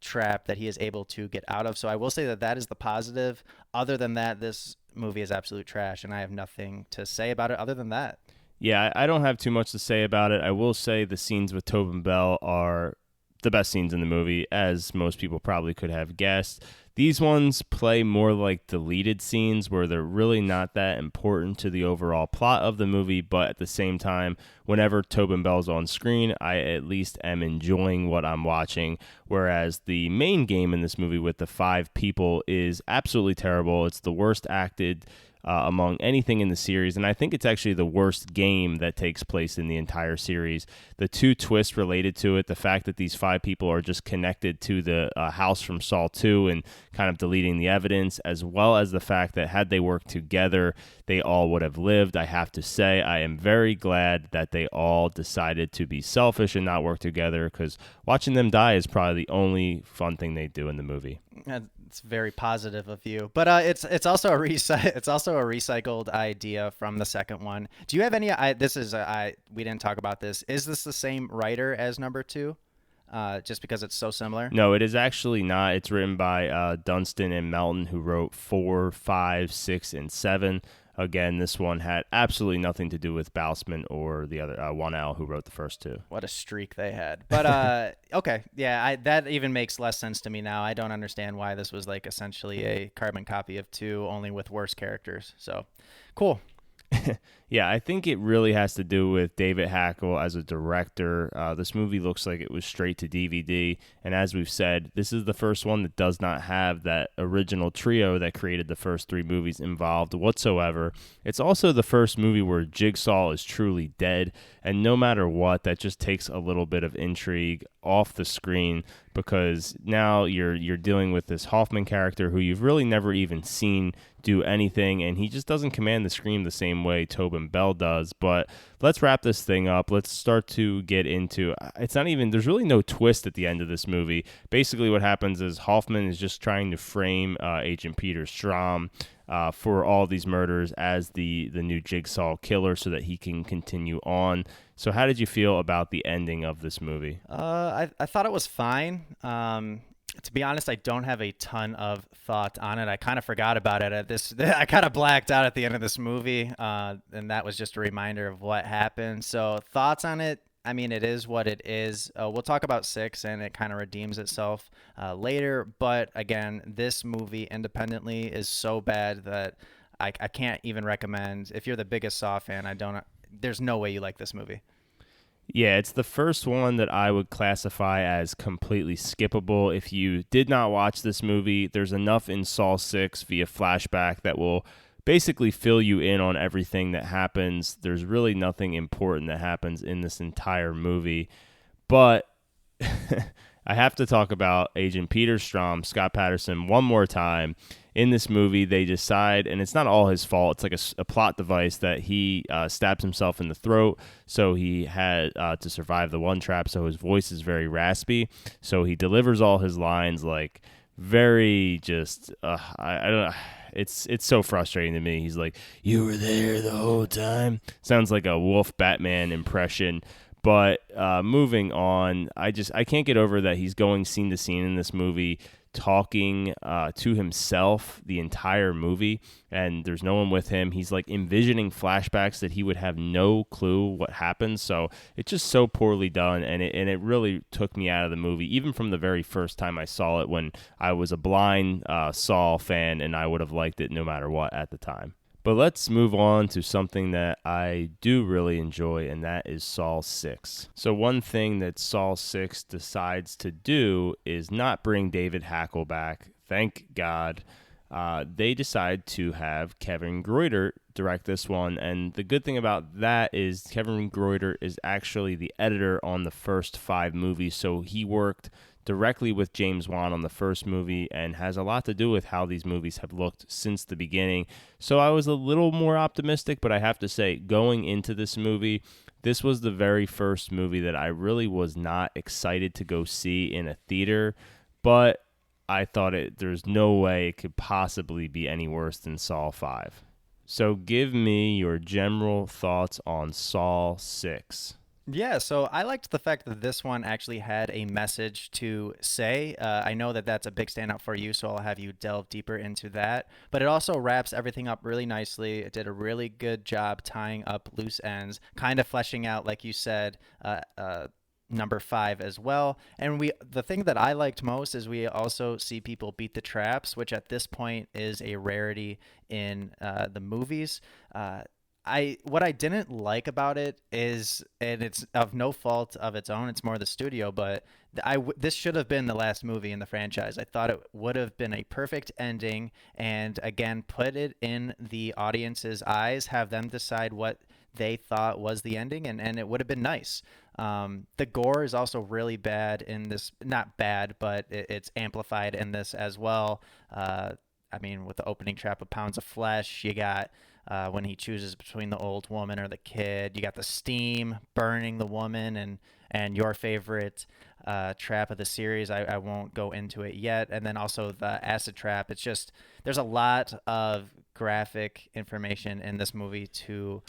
trap that he is able to get out of. So I will say that is the positive. Other than that, this movie is absolute trash, and I have nothing to say about it other than that. Yeah, I don't have too much to say about it. I will say the scenes with Tobin Bell are the best scenes in the movie, as most people probably could have guessed. These ones play more like deleted scenes where they're really not that important to the overall plot of the movie, but at the same time, whenever Tobin Bell's on screen, I at least am enjoying what I'm watching, whereas the main game in this movie with the 5 people is absolutely terrible. It's the worst acted among anything in the series, and I think it's actually the worst game that takes place in the entire series. The 2 twists related to it, the fact that these 5 people are just connected to the house from Saw 2 and kind of deleting the evidence, as well as the fact that had they worked together, they all would have lived. I have to say, I am very glad that they all decided to be selfish and not work together, because watching them die is probably the only fun thing they do in the movie. It's very positive of you, but it's also a recycled idea from the second one. Do you have any? We didn't talk about this. Is this the same writer as number 2? just because it's so similar? No, it is actually not. It's written by Dunstan and Melton, who wrote 4, 5, 6, and 7. Again, this one had absolutely nothing to do with Bousman or the other Wanell, who wrote the first two. What a streak they had. But okay, yeah, that even makes less sense to me now. I don't understand why this was like essentially a carbon copy of 2, only with worse characters. So, cool. Yeah, I think it really has to do with David Hackle as a director. This movie looks like it was straight to DVD. And as we've said, this is the first one that does not have that original trio that created the first 3 movies involved whatsoever. It's also the first movie where Jigsaw is truly dead. And no matter what, that just takes a little bit of intrigue off the screen, because now you're dealing with this Hoffman character who you've really never even seen do anything, and he just doesn't command the screen the same way Tobin Bell does. But let's wrap this thing up. Let's start to get into, it's not even, there's really no twist at the end of this movie. Basically what happens is Hoffman is just trying to frame Agent Peter Strahm for all these murders as the new Jigsaw killer so that he can continue on. So how did you feel about the ending of this movie? I thought it was fine. To be honest, I don't have a ton of thought on it. I kind of forgot about it I kind of blacked out at the end of this movie, and that was just a reminder of what happened. So thoughts on it? I mean, it is what it is. We'll talk about 6, and it kind of redeems itself later. But again, this movie independently is so bad that I can't even recommend. If you're the biggest Saw fan, there's no way you like this movie. Yeah, it's the first one that I would classify as completely skippable. If you did not watch this movie, there's enough in Saw 6 via flashback that will basically fill you in on everything that happens. There's really nothing important that happens in this entire movie. But I have to talk about Agent Peter Strahm, Scott Patterson, one more time. In this movie, they decide, and it's not all his fault, it's like a plot device that he stabs himself in the throat, so he had to survive the one trap, so his voice is very raspy. So he delivers all his lines like very just, I don't know. It's so frustrating to me. He's like, "You were there the whole time." Sounds like a Wolf Batman impression. But moving on, I can't get over that he's going scene to scene in this movie, talking to himself the entire movie, and there's no one with him. He's like envisioning flashbacks that he would have no clue what happened. So it's just so poorly done, and it really took me out of the movie, even from the very first time I saw it, when I was a blind Saw fan, and I would have liked it no matter what at the time. But let's move on to something that I do really enjoy, and that is Saw 6. So one thing that Saw 6 decides to do is not bring David Hackle back. Thank God. They decide to have Kevin Greuter direct this one, and the good thing about that is Kevin Greuter is actually the editor on the first 5 movies, so he worked directly with James Wan on the first movie and has a lot to do with how these movies have looked since the beginning. So I was a little more optimistic, but I have to say, going into this movie, this was the very first movie that I really was not excited to go see in a theater, but I thought there's no way it could possibly be any worse than Saw 5. So give me your general thoughts on Saw 6. Yeah, so I liked the fact that this one actually had a message to say. I know that that's a big standout for you, so I'll have you delve deeper into that. But it also wraps everything up really nicely. It did a really good job tying up loose ends, kind of fleshing out, like you said, number 5 as well. And the thing that I liked most is we also see people beat the traps, which at this point is a rarity in the movies. What I didn't like about it is, and it's of no fault of its own, it's more the studio, but this should have been the last movie in the franchise. I thought it would have been a perfect ending, and again, put it in the audience's eyes, have them decide what they thought was the ending, and it would have been nice. The gore is also really bad in this, not bad, but it's amplified in this as well. I mean, with the opening trap of pounds of flesh, you got when he chooses between the old woman or the kid. You got the steam burning the woman, and your favorite trap of the series. I won't go into it yet. And then also the acid trap. It's just, there's a lot of graphic information in this movie to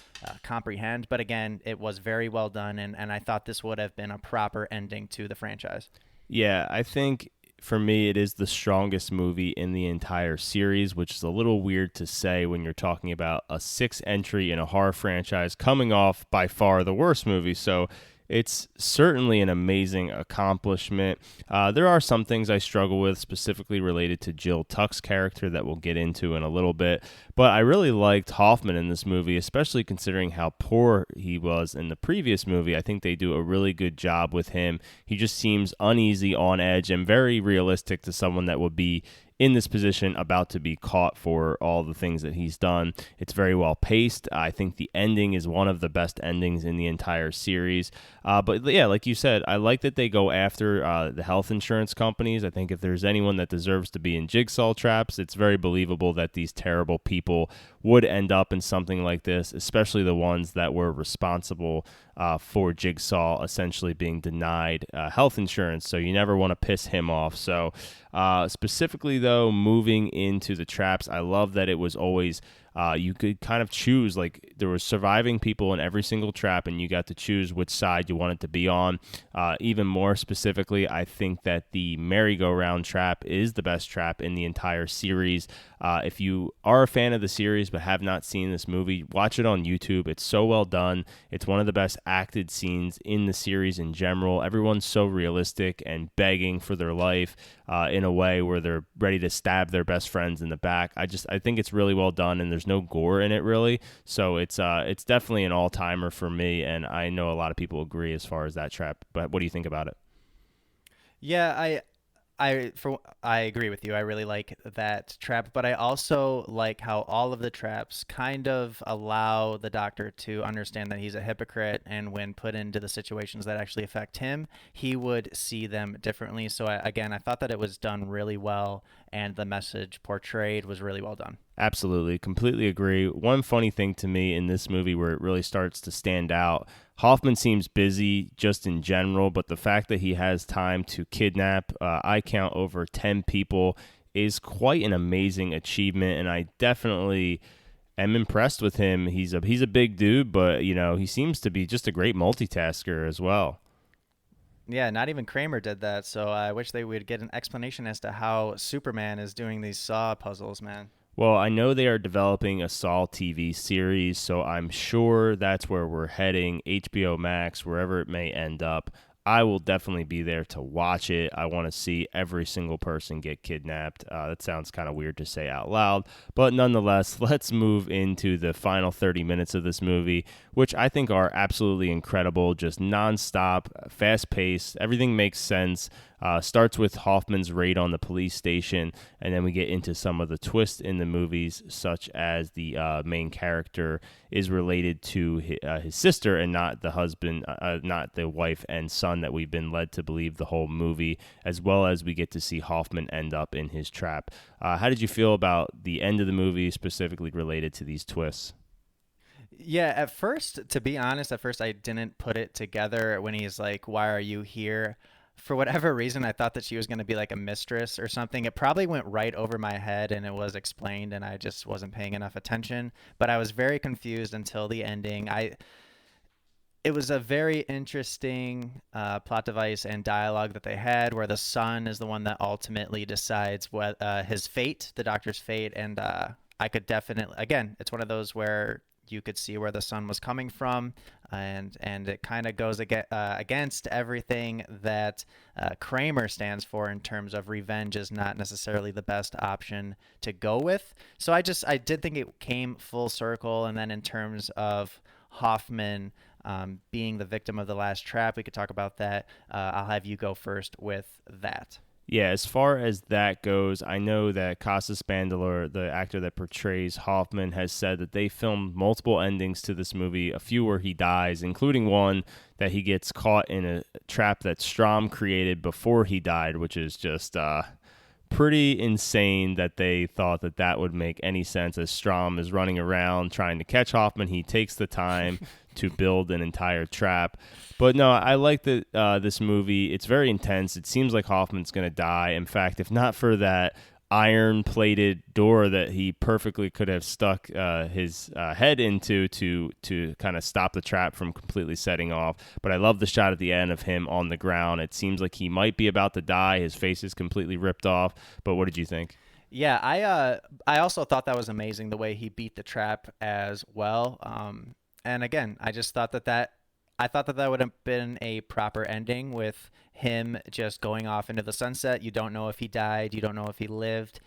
comprehend. But again, it was very well done, and I thought this would have been a proper ending to the franchise. Yeah, I think for me, it is the strongest movie in the entire series, which is a little weird to say when you're talking about a 6th entry in a horror franchise coming off by far the worst movie. So it's certainly an amazing accomplishment. There are some things I struggle with, specifically related to Jill Tuck's character that we'll get into in a little bit. But I really liked Hoffman in this movie, especially considering how poor he was in the previous movie. I think they do a really good job with him. He just seems uneasy, on edge, and very realistic to someone that would be in this position, about to be caught for all the things that he's done. It's very well paced. I think the ending is one of the best endings in the entire series. But yeah, like you said, I like that they go after the health insurance companies. I think if there's anyone that deserves to be in jigsaw traps, it's very believable that these terrible people would end up in something like this, especially the ones that were responsible for Jigsaw essentially being denied health insurance. So you never want to piss him off. So specifically, though, moving into the traps, I love that it was always you could kind of choose, like there were surviving people in every single trap, and you got to choose which side you wanted to be on. Even more specifically, I think that the merry-go-round trap is the best trap in the entire series. If you are a fan of the series but have not seen this movie, watch it on YouTube. It's so well done. It's one of the best acted scenes in the series in general. Everyone's so realistic and begging for their life in a way where they're ready to stab their best friends in the back. I think it's really well done, and there's no gore in it really. So it's definitely an all-timer for me, and I know a lot of people agree as far as that trap. But what do you think about it? Yeah, I agree with you. I really like that trap, but I also like how all of the traps kind of allow the Doctor to understand that he's a hypocrite, and when put into the situations that actually affect him, he would see them differently. So I thought that it was done really well, and the message portrayed was really well done. Absolutely. Completely agree. One funny thing to me in this movie where it really starts to stand out, Hoffman seems busy just in general, but the fact that he has time to kidnap, I count over 10 people, is quite an amazing achievement, and I definitely am impressed with him. He's a big dude, but he seems to be just a great multitasker as well. Yeah, not even Kramer did that, so I wish they would get an explanation as to how Superman is doing these Saw puzzles, man. Well, I know they are developing a Saw TV series, so I'm sure that's where we're heading, HBO Max, wherever it may end up. I will definitely be there to watch it. I want to see every single person get kidnapped. That sounds kind of weird to say out loud, but nonetheless, let's move into the final 30 minutes of this movie, which I think are absolutely incredible, just nonstop, fast-paced. Everything makes sense. Starts with Hoffman's raid on the police station, and then we get into some of the twists in the movies, such as the main character is related to his sister and not the husband, not the wife and son that we've been led to believe the whole movie, as well as we get to see Hoffman end up in his trap. How did you feel about the end of the movie, specifically related to these twists? Yeah, at first, to be honest, I didn't put it together when he's like, "Why are you here?" For whatever reason, I thought that she was going to be like a mistress or something. It probably went right over my head, and it was explained, and I just wasn't paying enough attention. But I was very confused until the ending. It was a very interesting plot device and dialogue that they had, where the son is the one that ultimately decides what his fate, the Doctor's fate, and I could definitely, again, it's one of those where you could see where the son was coming from, and it kind of goes against everything that Kramer stands for in terms of revenge is not necessarily the best option to go with. So I did think it came full circle, and then in terms of Hoffman being the victim of the last trap, we could talk about that. I'll have you go first with that. Yeah, as far as that goes, I know that Costas Spandler, the actor that portrays Hoffman, has said that they filmed multiple endings to this movie, a few where he dies, including one that he gets caught in a trap that Strom created before he died, which is just pretty insane that they thought that would make any sense. As Strom is running around trying to catch Hoffman, he takes the time to build an entire trap. But no, I like that this movie. It's very intense. It seems like Hoffman's going to die. In fact, if not for that iron-plated door that he perfectly could have stuck his head into to kind of stop the trap from completely setting off. But I love the shot at the end of him on the ground. It seems like he might be about to die. His face is completely ripped off. But what did you think? Yeah, I also thought that was amazing the way he beat the trap as well. And again, I just thought that would have been a proper ending with him just going off into the sunset. You don't know if he died. You don't know if he lived.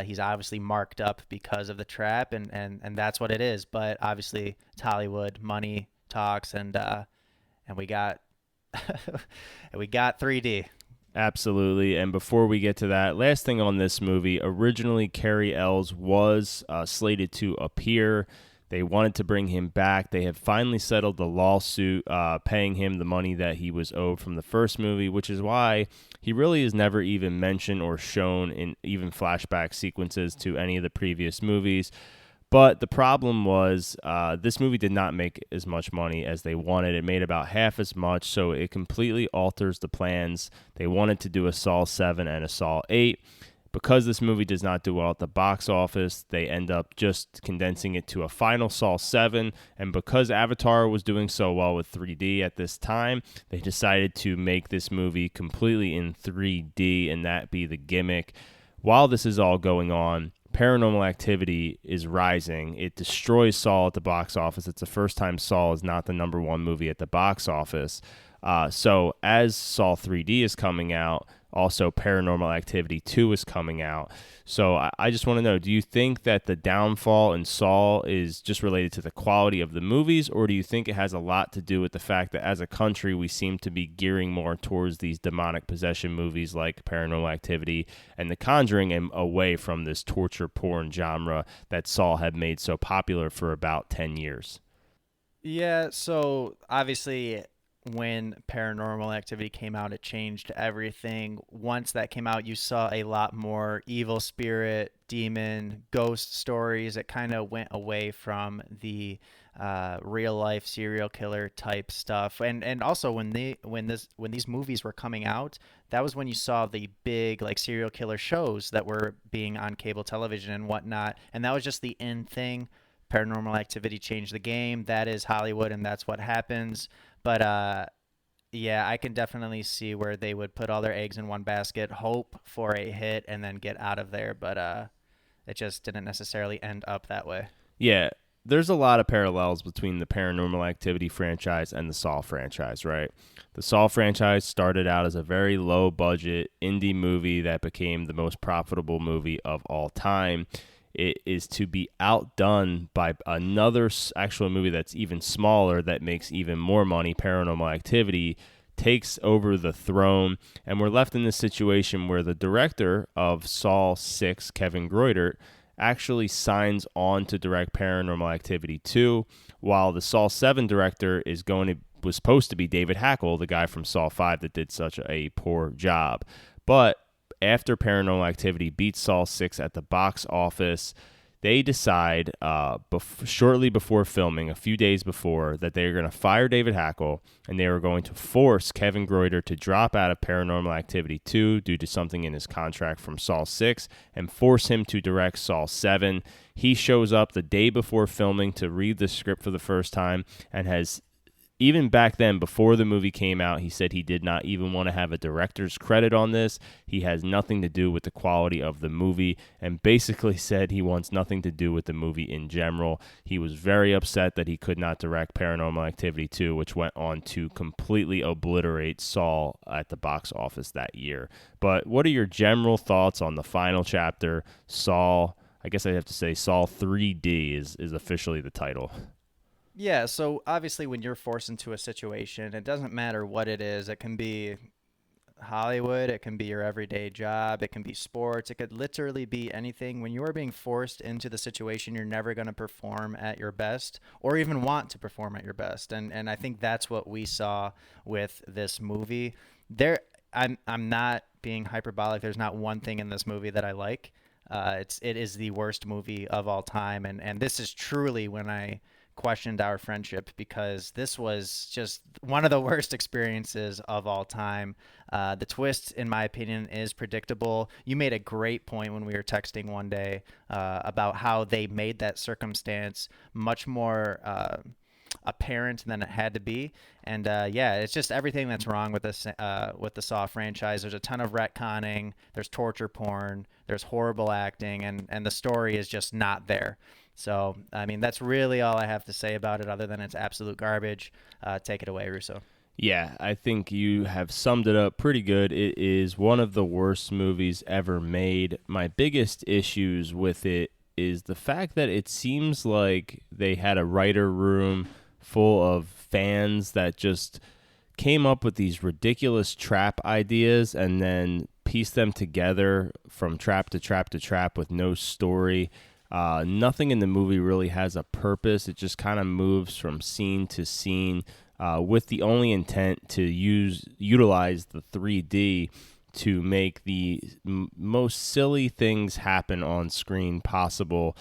He's obviously marked up because of the trap, and that's what it is. But obviously, it's Hollywood. Money talks, and we got we got 3D. Absolutely. And before we get to that, last thing on this movie, originally Cary Ells was slated to appear. They wanted to bring him back. They have finally settled the lawsuit, paying him the money that he was owed from the first movie, which is why he really is never even mentioned or shown in even flashback sequences to any of the previous movies. But the problem was this movie did not make as much money as they wanted. It made about half as much, so it completely alters the plans. They wanted to do a Saw 7 and a Saw 8. Because this movie does not do well at the box office, they end up just condensing it to a final Saw 7. And because Avatar was doing so well with 3D at this time, they decided to make this movie completely in 3D, and that be the gimmick. While this is all going on, Paranormal Activity is rising. It destroys Saw at the box office. It's the first time Saw is not the number one movie at the box office. So as Saw 3D is coming out, also Paranormal Activity 2 is coming out. So I just want to know, do you think that the downfall in Saw is just related to the quality of the movies, or do you think it has a lot to do with the fact that as a country we seem to be gearing more towards these demonic possession movies like Paranormal Activity and The Conjuring and away from this torture porn genre that Saw had made so popular for about 10 years? Yeah, so obviously when Paranormal Activity came out, it changed everything. Once that came out, you saw a lot more evil spirit, demon, ghost stories. It kind of went away from the real life serial killer type stuff. And also when these movies were coming out, that was when you saw the big like serial killer shows that were being on cable television and whatnot. And that was just the in thing. Paranormal Activity changed the game. That is Hollywood, and that's what happens. But yeah, I can definitely see where they would put all their eggs in one basket, hope for a hit, and then get out of there. But it just didn't necessarily end up that way. Yeah, there's a lot of parallels between the Paranormal Activity franchise and the Saw franchise, right? The Saw franchise started out as a very low-budget indie movie that became the most profitable movie of all time. It is to be outdone by another actual movie that's even smaller that makes even more money. Paranormal Activity takes over the throne, and we're left in this situation where the director of Saw 6, Kevin Greutert, actually signs on to direct Paranormal Activity 2, while the Saw 7 director was supposed to be David Hackle, the guy from Saw 5 that did such a poor job. But after Paranormal Activity beats Saw 6 at the box office, they decide shortly before filming, a few days before, that they are going to fire David Hackle, and they are going to force Kevin Greutert to drop out of Paranormal Activity 2 due to something in his contract from Saw 6 and force him to direct Saw 7. He shows up the day before filming to read the script for the first time and has... Even back then, before the movie came out, he said he did not even want to have a director's credit on this. He has nothing to do with the quality of the movie, and basically said he wants nothing to do with the movie in general. He was very upset that he could not direct Paranormal Activity 2, which went on to completely obliterate Saw at the box office that year. But what are your general thoughts on the final chapter, Saw? I guess I have to say Saw 3D is officially the title. Yeah, so obviously when you're forced into a situation, it doesn't matter what it is. It can be Hollywood, it can be your everyday job, it can be sports, it could literally be anything. When you are being forced into the situation, you're never going to perform at your best or even want to perform at your best. And I think that's what we saw with this movie. I'm not being hyperbolic. There's not one thing in this movie that I like. It is the worst movie of all time, and this is truly when I questioned our friendship because this was just one of the worst experiences of all time. The twist, in my opinion, is predictable. You made a great point when we were texting one day about how they made that circumstance much more apparent than it had to be. And yeah, it's just everything that's wrong with this with the Saw franchise. There's a ton of retconning, there's torture porn, there's horrible acting, and the story is just not there. So I mean, that's really all I have to say about it, other than it's absolute garbage. Take it away, Russo. Yeah, I think you have summed it up pretty good. It is one of the worst movies ever made. My biggest issues with it is the fact that it seems like they had a writer room full of fans that just came up with these ridiculous trap ideas and then pieced them together from trap to trap to trap with no story. Nothing in the movie really has a purpose. It just kind of moves from scene to scene with the only intent to utilize the 3D to make the most silly things happen on screen possible.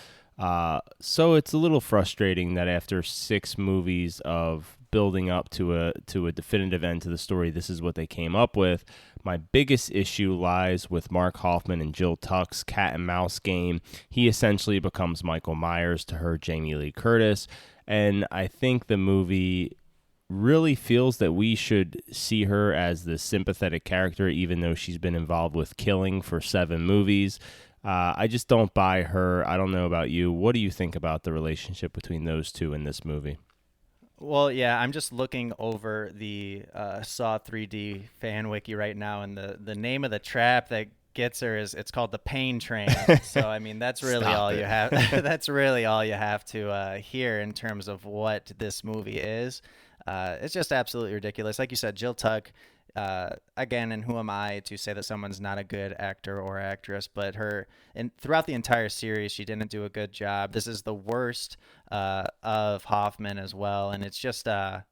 So it's a little frustrating that after 6 movies of building up to a definitive end to the story, this is what they came up with. My biggest issue lies with Mark Hoffman and Jill Tuck's cat and mouse game. He essentially becomes Michael Myers to her Jamie Lee Curtis, and I think the movie really feels that we should see her as the sympathetic character, even though she's been involved with killing for 7 movies. I just don't buy her. I don't know about you. What do you think about the relationship between those two in this movie? Well, yeah, I'm just looking over the Saw 3D fan wiki right now, and the name of the trap that gets her it's called the Pain Train. So I mean, that's really all you have. That's really all you have to hear in terms of what this movie is. It's just absolutely ridiculous. Like you said, Jill Tuck. Again, and who am I to say that someone's not a good actor or actress, but throughout the entire series, she didn't do a good job. This is the worst of Hoffman as well, and it's just an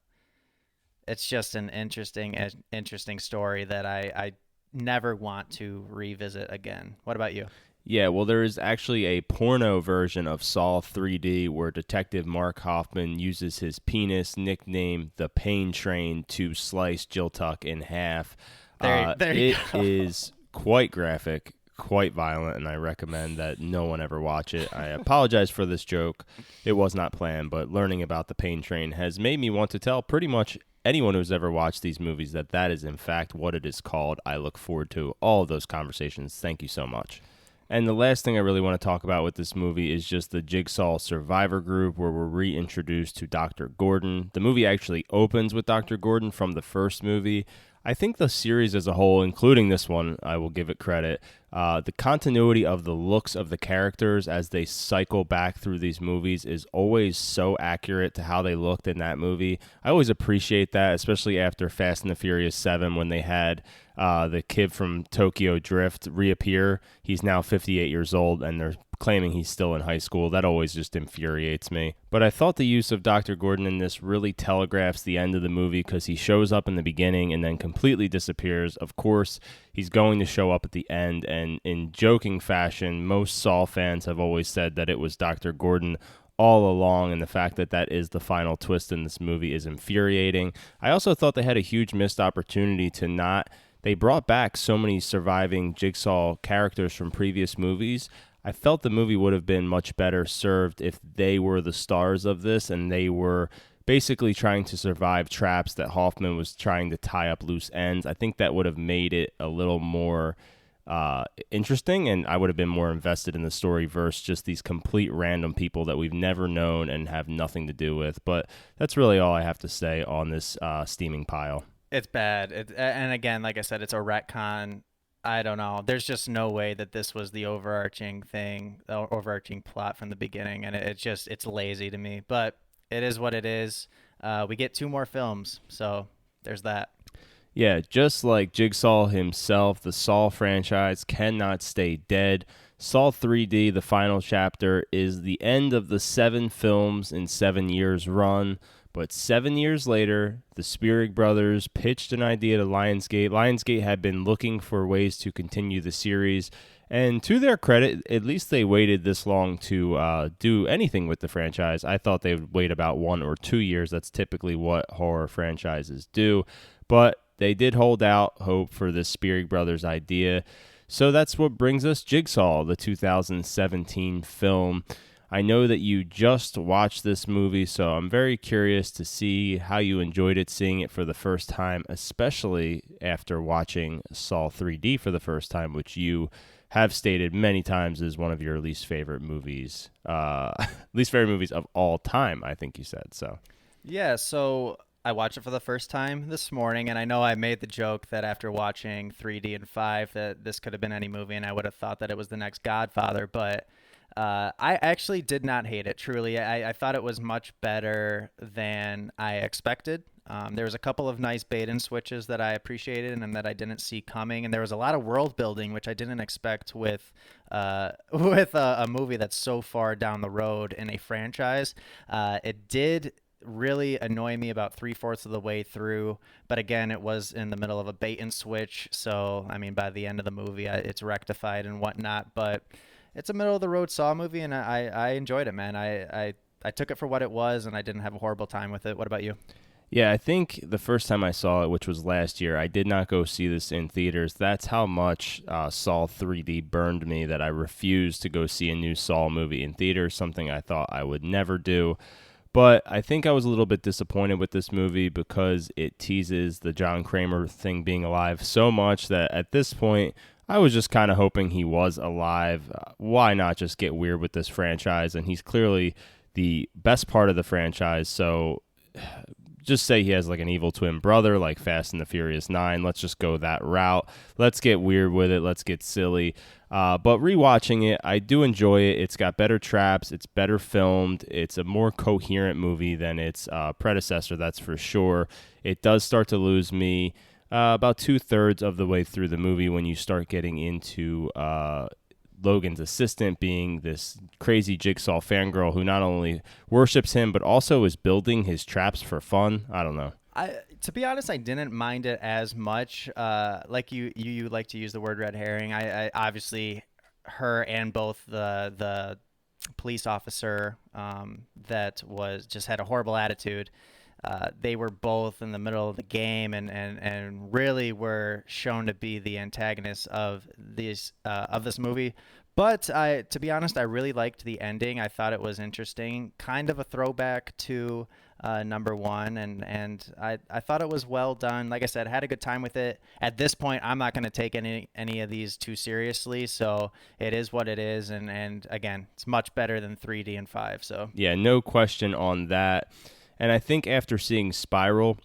interesting story that I never want to revisit again. What about you? Yeah, well, there is actually a porno version of Saw 3D where Detective Mark Hoffman uses his penis, nicknamed the Pain Train, to slice Jill Tuck in half. There you go. It is quite graphic, quite violent, and I recommend that no one ever watch it. I apologize for this joke. It was not planned, but learning about the Pain Train has made me want to tell pretty much anyone who's ever watched these movies that is in fact what it is called. I look forward to all of those conversations. Thank you so much. And the last thing I really want to talk about with this movie is just the Jigsaw Survivor Group, where we're reintroduced to Dr. Gordon. The movie actually opens with Dr. Gordon from the first movie. I think the series as a whole, including this one, I will give it credit, the continuity of the looks of the characters as they cycle back through these movies is always so accurate to how they looked in that movie. I always appreciate that, especially after Fast and the Furious 7 when they had the kid from Tokyo Drift reappear. He's now 58 years old, and they're claiming he's still in high school. That always just infuriates me. But I thought the use of Dr. Gordon in this really telegraphs the end of the movie because he shows up in the beginning and then completely disappears. Of course, he's going to show up at the end, and in joking fashion, most Saw fans have always said that it was Dr. Gordon all along, and the fact that that is the final twist in this movie is infuriating. I also thought they had a huge missed opportunity to not... They brought back so many surviving Jigsaw characters from previous movies. I felt the movie would have been much better served if they were the stars of this and they were basically trying to survive traps that Hoffman was trying to tie up loose ends. I think that would have made it a little more interesting, and I would have been more invested in the story versus just these complete random people that we've never known and have nothing to do with. But that's really all I have to say on this steaming pile. It's bad. And again, like I said, it's a retcon. I don't know. There's just no way that this was the overarching thing, the overarching plot from the beginning, and it's lazy to me. But it is what it is. We get 2 more films, so there's that. Yeah, just like Jigsaw himself, the Saw franchise cannot stay dead. Saw 3D, the final chapter, is the end of the 7 films in 7 years run, But 7 years later, the Spierig brothers pitched an idea to Lionsgate. Lionsgate had been looking for ways to continue the series, and to their credit, at least they waited this long to do anything with the franchise. I thought they would wait about 1 or 2 years. That's typically what horror franchises do. But they did hold out hope for this Spierig brothers idea. So that's what brings us Jigsaw, the 2017 film. I know that you just watched this movie, so I'm very curious to see how you enjoyed it, seeing it for the first time, especially after watching Saw 3D for the first time, which you have stated many times is one of your least favorite movies, least favorite movies of all time, I think you said. So, Yeah, so I watched it for the first time this morning, and I know I made the joke that after watching 3D and 5 that this could have been any movie, and I would have thought that it was the next Godfather, but I actually did not hate it, truly. I thought it was much better than I expected. There was a couple of nice bait and switches that I appreciated and that I didn't see coming, and there was a lot of world building, which I didn't expect with a movie that's so far down the road in a franchise. It did really annoy me about 3/4 of the way through, but again, it was in the middle of a bait and switch, so I mean, by the end of the movie, it's rectified and whatnot, but it's a middle of the road Saw movie, and I enjoyed it, man. I took it for what it was, and I didn't have a horrible time with it. What about you? yeah, I think the first time I saw it, which was last year, I did not go see this in theaters. That's how much Saw 3D burned me that I refused to go see a new Saw movie in theaters, something I thought I would never do. But I think I was a little bit disappointed with this movie because it teases the John Kramer thing being alive so much that at this point, I was just kind of hoping he was alive. Why not just get weird with this franchise? And he's clearly the best part of the franchise, so just say he has like an evil twin brother like Fast and the Furious 9. Let's just go that route. Let's get weird with it. Let's get silly. But rewatching it, I do enjoy it. It's got better traps. It's better filmed. It's a more coherent movie than its predecessor, that's for sure. It does start to lose me about 2/3 of the way through the movie when you start getting into Logan's assistant being this crazy Jigsaw fangirl who not only worships him but also is building his traps for fun. I don't know. To be honest, I didn't mind it as much. Like you like to use the word red herring. I obviously her and both the police officer that was just had a horrible attitude. They were both in the middle of the game and really were shown to be the antagonists of this movie. But to be honest, I really liked the ending. I thought it was interesting, kind of a throwback to number one, and I thought it was well done. Like I said, I had a good time with it. At this point, I'm not going to take any of these too seriously, so it is what it is. And again, it's much better than 3D and 5. So yeah, no question on that. And I think after seeing Spiral,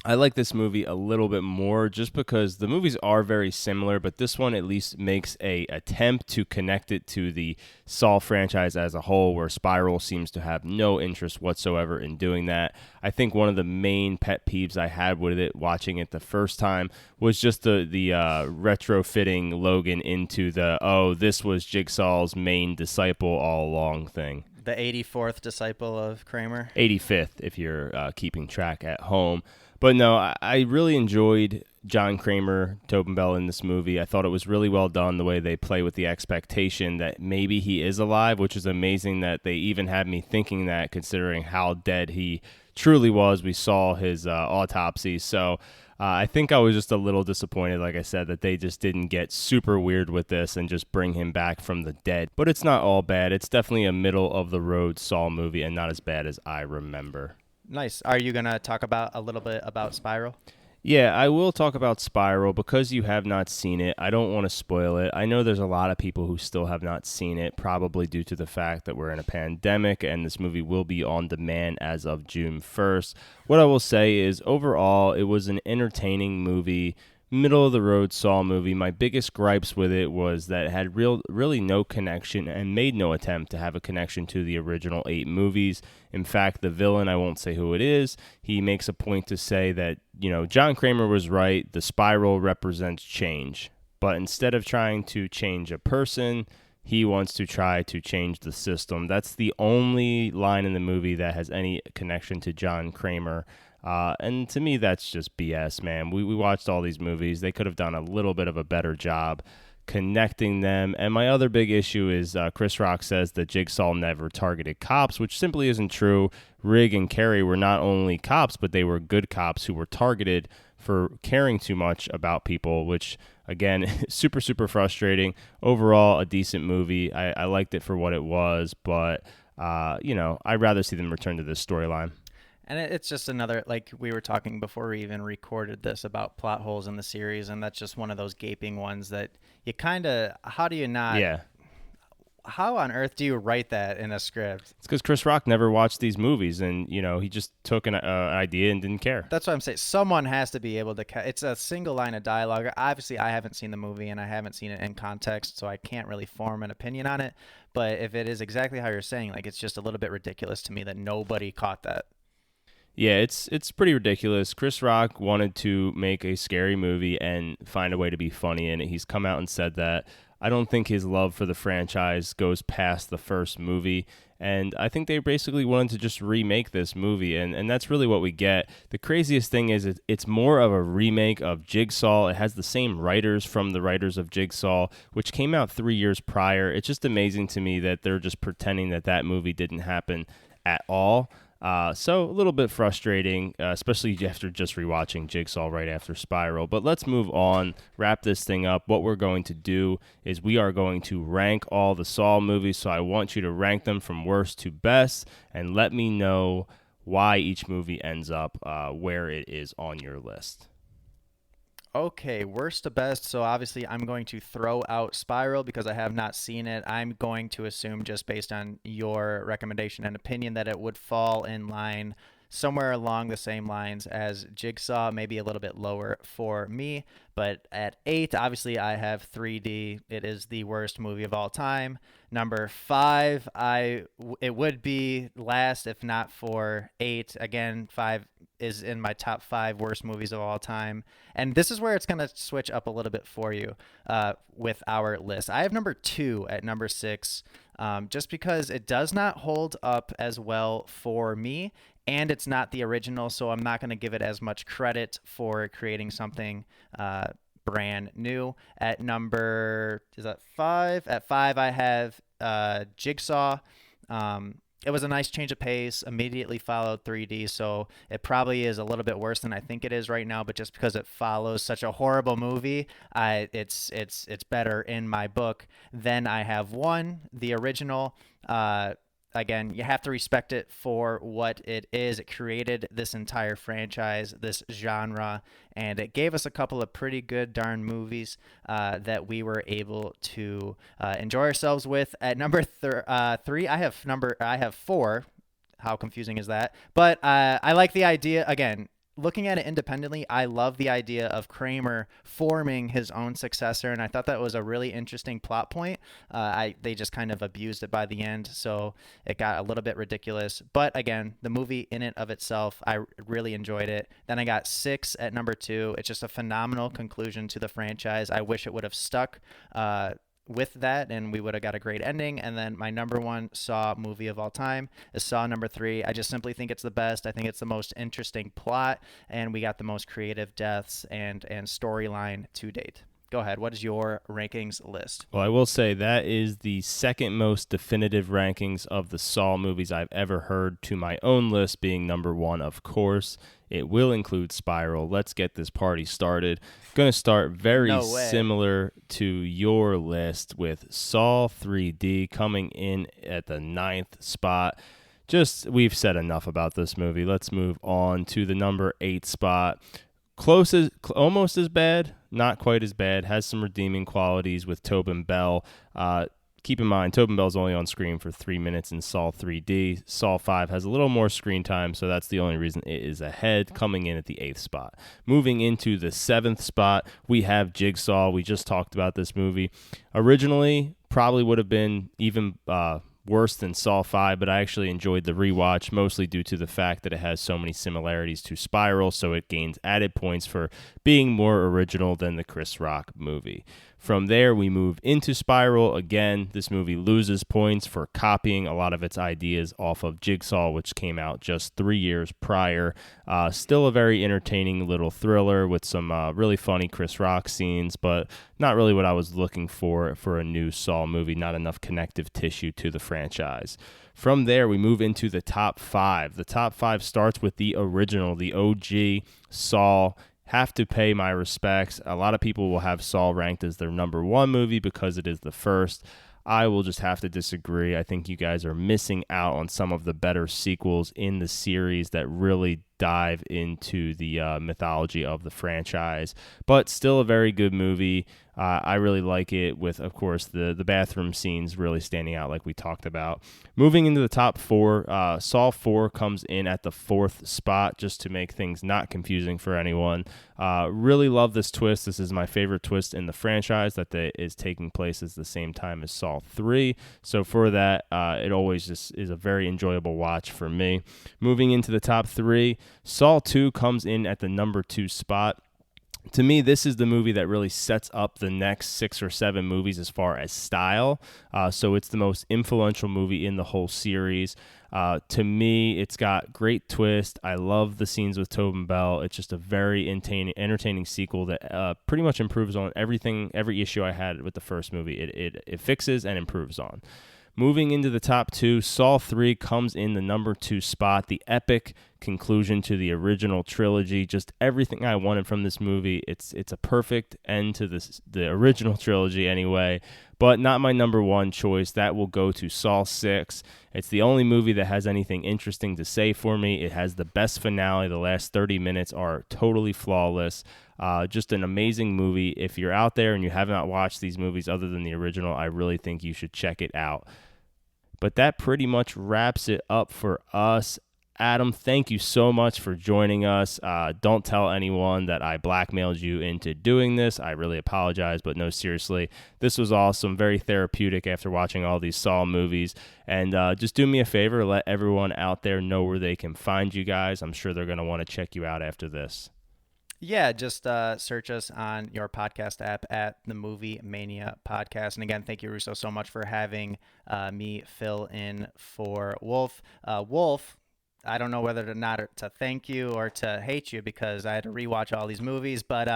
I like this movie a little bit more just because the movies are very similar, but this one at least makes a attempt to connect it to the Saw franchise as a whole, where Spiral seems to have no interest whatsoever in doing that. I think one of the main pet peeves I had with it watching it the first time was just the retrofitting Logan into this was Jigsaw's main disciple all along thing. the 84th disciple of Kramer. 85th if you're keeping track at home. But no, I really enjoyed John Kramer, Tobin Bell in this movie. I thought it was really well done the way they play with the expectation that maybe he is alive, which is amazing that they even had me thinking that considering how dead he truly was. We saw his autopsy. So I think I was just a little disappointed, like I said, that they just didn't get super weird with this and just bring him back from the dead. But it's not all bad. It's definitely a middle-of-the-road Saw movie and not as bad as I remember. Nice. Are you going to talk about a little bit about Spiral? Yeah, I will talk about Spiral because you have not seen it. I don't want to spoil it. I know there's a lot of people who still have not seen it, probably due to the fact that we're in a pandemic and this movie will be on demand as of June 1st. What I will say is overall, it was an entertaining movie, middle-of-the-road Saw movie. My biggest gripes with it was that it had really no connection and made no attempt to have a connection to the original 8 movies. In fact, the villain, I won't say who it is, he makes a point to say that, John Kramer was right, the spiral represents change. But instead of trying to change a person, he wants to try to change the system. That's the only line in the movie that has any connection to John Kramer. And to me, that's just BS, man. We watched all these movies. They could have done a little bit of a better job connecting them. And my other big issue is Chris Rock says that Jigsaw never targeted cops, which simply isn't true. Rigg and Carrie were not only cops, but they were good cops who were targeted for caring too much about people, which, again, super, super frustrating. Overall, a decent movie. I liked it for what it was, but, I'd rather see them return to this storyline. And it's just another, like we were talking before we even recorded this, about plot holes in the series, and that's just one of those gaping ones that you kind of, how do you not? Yeah. How on earth do you write that in a script? It's because Chris Rock never watched these movies, and he just took an idea and didn't care. That's what I'm saying. Someone has to be able to. It's a single line of dialogue. Obviously, I haven't seen the movie, and I haven't seen it in context, so I can't really form an opinion on it. But if it is exactly how you're saying, like, it's just a little bit ridiculous to me that nobody caught that. Yeah, it's pretty ridiculous. Chris Rock wanted to make a scary movie and find a way to be funny in it. He's come out and said that. I don't think his love for the franchise goes past the first movie, and I think they basically wanted to just remake this movie, and that's really what we get. The craziest thing is it's more of a remake of Jigsaw. It has the same writers from the writers of Jigsaw, which came out 3 years prior. It's just amazing to me that they're just pretending that movie didn't happen at all. So a little bit frustrating, especially after just rewatching Jigsaw right after Spiral. But let's move on, wrap this thing up. What we're going to do is we are going to rank all the Saw movies. So I want you to rank them from worst to best and let me know why each movie ends up where it is on your list. Okay, worst to best. So obviously I'm going to throw out Spiral because I have not seen it. I'm going to assume, just based on your recommendation and opinion, that it would fall in line somewhere along the same lines as Jigsaw, maybe a little bit lower for me. But at 8, obviously I have 3D. It is the worst movie of all time. Number 5, it would be last if not for 8. Again, 5 is in my top 5 worst movies of all time. And this is where it's going to switch up a little bit for you with our list. I have number 2 at number 6, just because it does not hold up as well for me, and it's not the original, so I'm not going to give it as much credit for creating something brand new. At number, is that 5? At 5, I have Jigsaw. It was a nice change of pace, immediately followed 3D, so it probably is a little bit worse than I think it is right now, but just because it follows such a horrible movie, it's better in my book. Then I have 1, the original. Again, you have to respect it for what it is. It created this entire franchise, this genre, and it gave us a couple of pretty good darn movies that we were able to enjoy ourselves with. At number 3, I have 4. How confusing is that? But I like the idea. Again, looking at it independently, I love the idea of Kramer forming his own successor, and I thought that was a really interesting plot point. They just kind of abused it by the end, so it got a little bit ridiculous. But again, the movie in and of itself, I really enjoyed it. Then I got 6 at number 2. It's just a phenomenal conclusion to the franchise. I wish it would have stuck with that, and we would have got a great ending. And then my number 1 Saw movie of all time is Saw number 3. I just simply think it's the best. I think it's the most interesting plot, and we got the most creative deaths and storyline to date. Go ahead. What is your rankings list? Well, I will say that is the second most definitive rankings of the Saw movies I've ever heard, to my own list being number 1, of course. It will include Spiral. Let's get this party started. Going to start very similar to your list with Saw 3D coming in at the 9th spot. We've said enough about this movie. Let's move on to the number 8 spot. Almost as bad, not quite as bad, has some redeeming qualities with Tobin Bell. Keep in mind, Tobin Bell's only on screen for 3 minutes in Saw 3D. Saw 5 has a little more screen time, so that's the only reason it is ahead, coming in at the 8th spot. Moving into the 7th spot, we have Jigsaw. We just talked about this movie. Originally, probably would have been even worse than Saw 5, but I actually enjoyed the rewatch, mostly due to the fact that it has so many similarities to Spiral, so it gains added points for being more original than the Chris Rock movie. From there, we move into Spiral. Again, this movie loses points for copying a lot of its ideas off of Jigsaw, which came out just 3 years prior. Still a very entertaining little thriller with some really funny Chris Rock scenes, but not really what I was looking for a new Saw movie. Not enough connective tissue to the franchise. From there, we move into the top 5. The top 5 starts with the original, the OG Saw. Have to pay my respects. A lot of people will have Saw ranked as their number 1 movie because it is the first. I will just have to disagree. I think you guys are missing out on some of the better sequels in the series that really dive into the mythology of the franchise. But still a very good movie. I really like it with, of course, the bathroom scenes really standing out like we talked about. Moving into the top 4, Saw 4 comes in at the 4th spot just to make things not confusing for anyone. Really love this twist. This is my favorite twist in the franchise that is taking place at the same time as Saw 3. So for that, it always just is a very enjoyable watch for me. Moving into the top 3, Saw 2 comes in at the number 2 spot. To me, this is the movie that really sets up the next 6 or 7 movies as far as style. So it's the most influential movie in the whole series. To me, it's got great twist. I love the scenes with Tobin Bell. It's just a very entertaining sequel that pretty much improves on every issue I had with the first movie. It fixes and improves on. Moving into the top 2, Saw 3 comes in the number 2 spot. The epic conclusion to the original trilogy. Just everything I wanted from this movie. It's a perfect end to the original trilogy anyway, but not my number 1 choice. That will go to Saw 6. It's the only movie that has anything interesting to say for me. It has the best finale. The last 30 minutes are totally flawless. Just an amazing movie. If you're out there and you have not watched these movies other than the original, I really think you should check it out. But that pretty much wraps it up for us. Adam, thank you so much for joining us. Don't tell anyone that I blackmailed you into doing this. I really apologize, but no, seriously, this was awesome. Very therapeutic after watching all these Saw movies. And just do me a favor, let everyone out there know where they can find you guys. I'm sure they're going to want to check you out after this. Yeah, just search us on your podcast app at the Movie Mania Podcast. And again, thank you, Russo, so much for having me fill in for Wolf. Wolf, I don't know whether or not to thank you or to hate you because I had to rewatch all these movies. But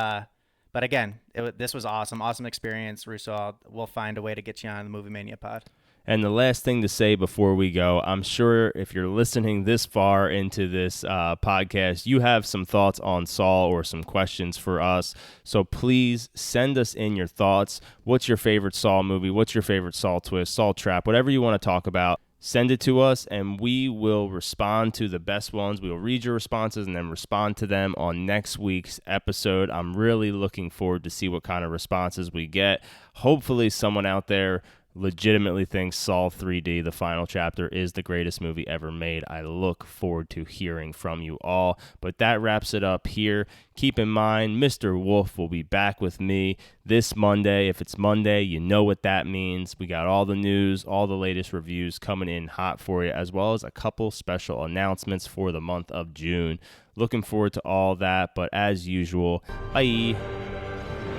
again, this was awesome. Awesome experience, Russo. We'll find a way to get you on the Movie Mania Pod. And the last thing to say before we go, I'm sure if you're listening this far into this podcast, you have some thoughts on Saw or some questions for us. So please send us in your thoughts. What's your favorite Saw movie? What's your favorite Saw twist, Saw trap, whatever you want to talk about. Send it to us, and we will respond to the best ones. We will read your responses and then respond to them on next week's episode. I'm really looking forward to see what kind of responses we get. Hopefully someone out there legitimately thinks Saw 3D, the final chapter, is the greatest movie ever made. I look forward to hearing from you all. But that wraps it up here. Keep in mind, Mr. Wolf will be back with me this Monday. If it's Monday, you know what that means. We got all the news, all the latest reviews coming in hot for you, as well as a couple special announcements for the month of June. Looking forward to all that, but as usual, bye.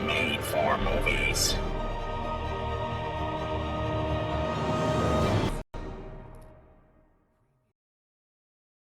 Made for movies.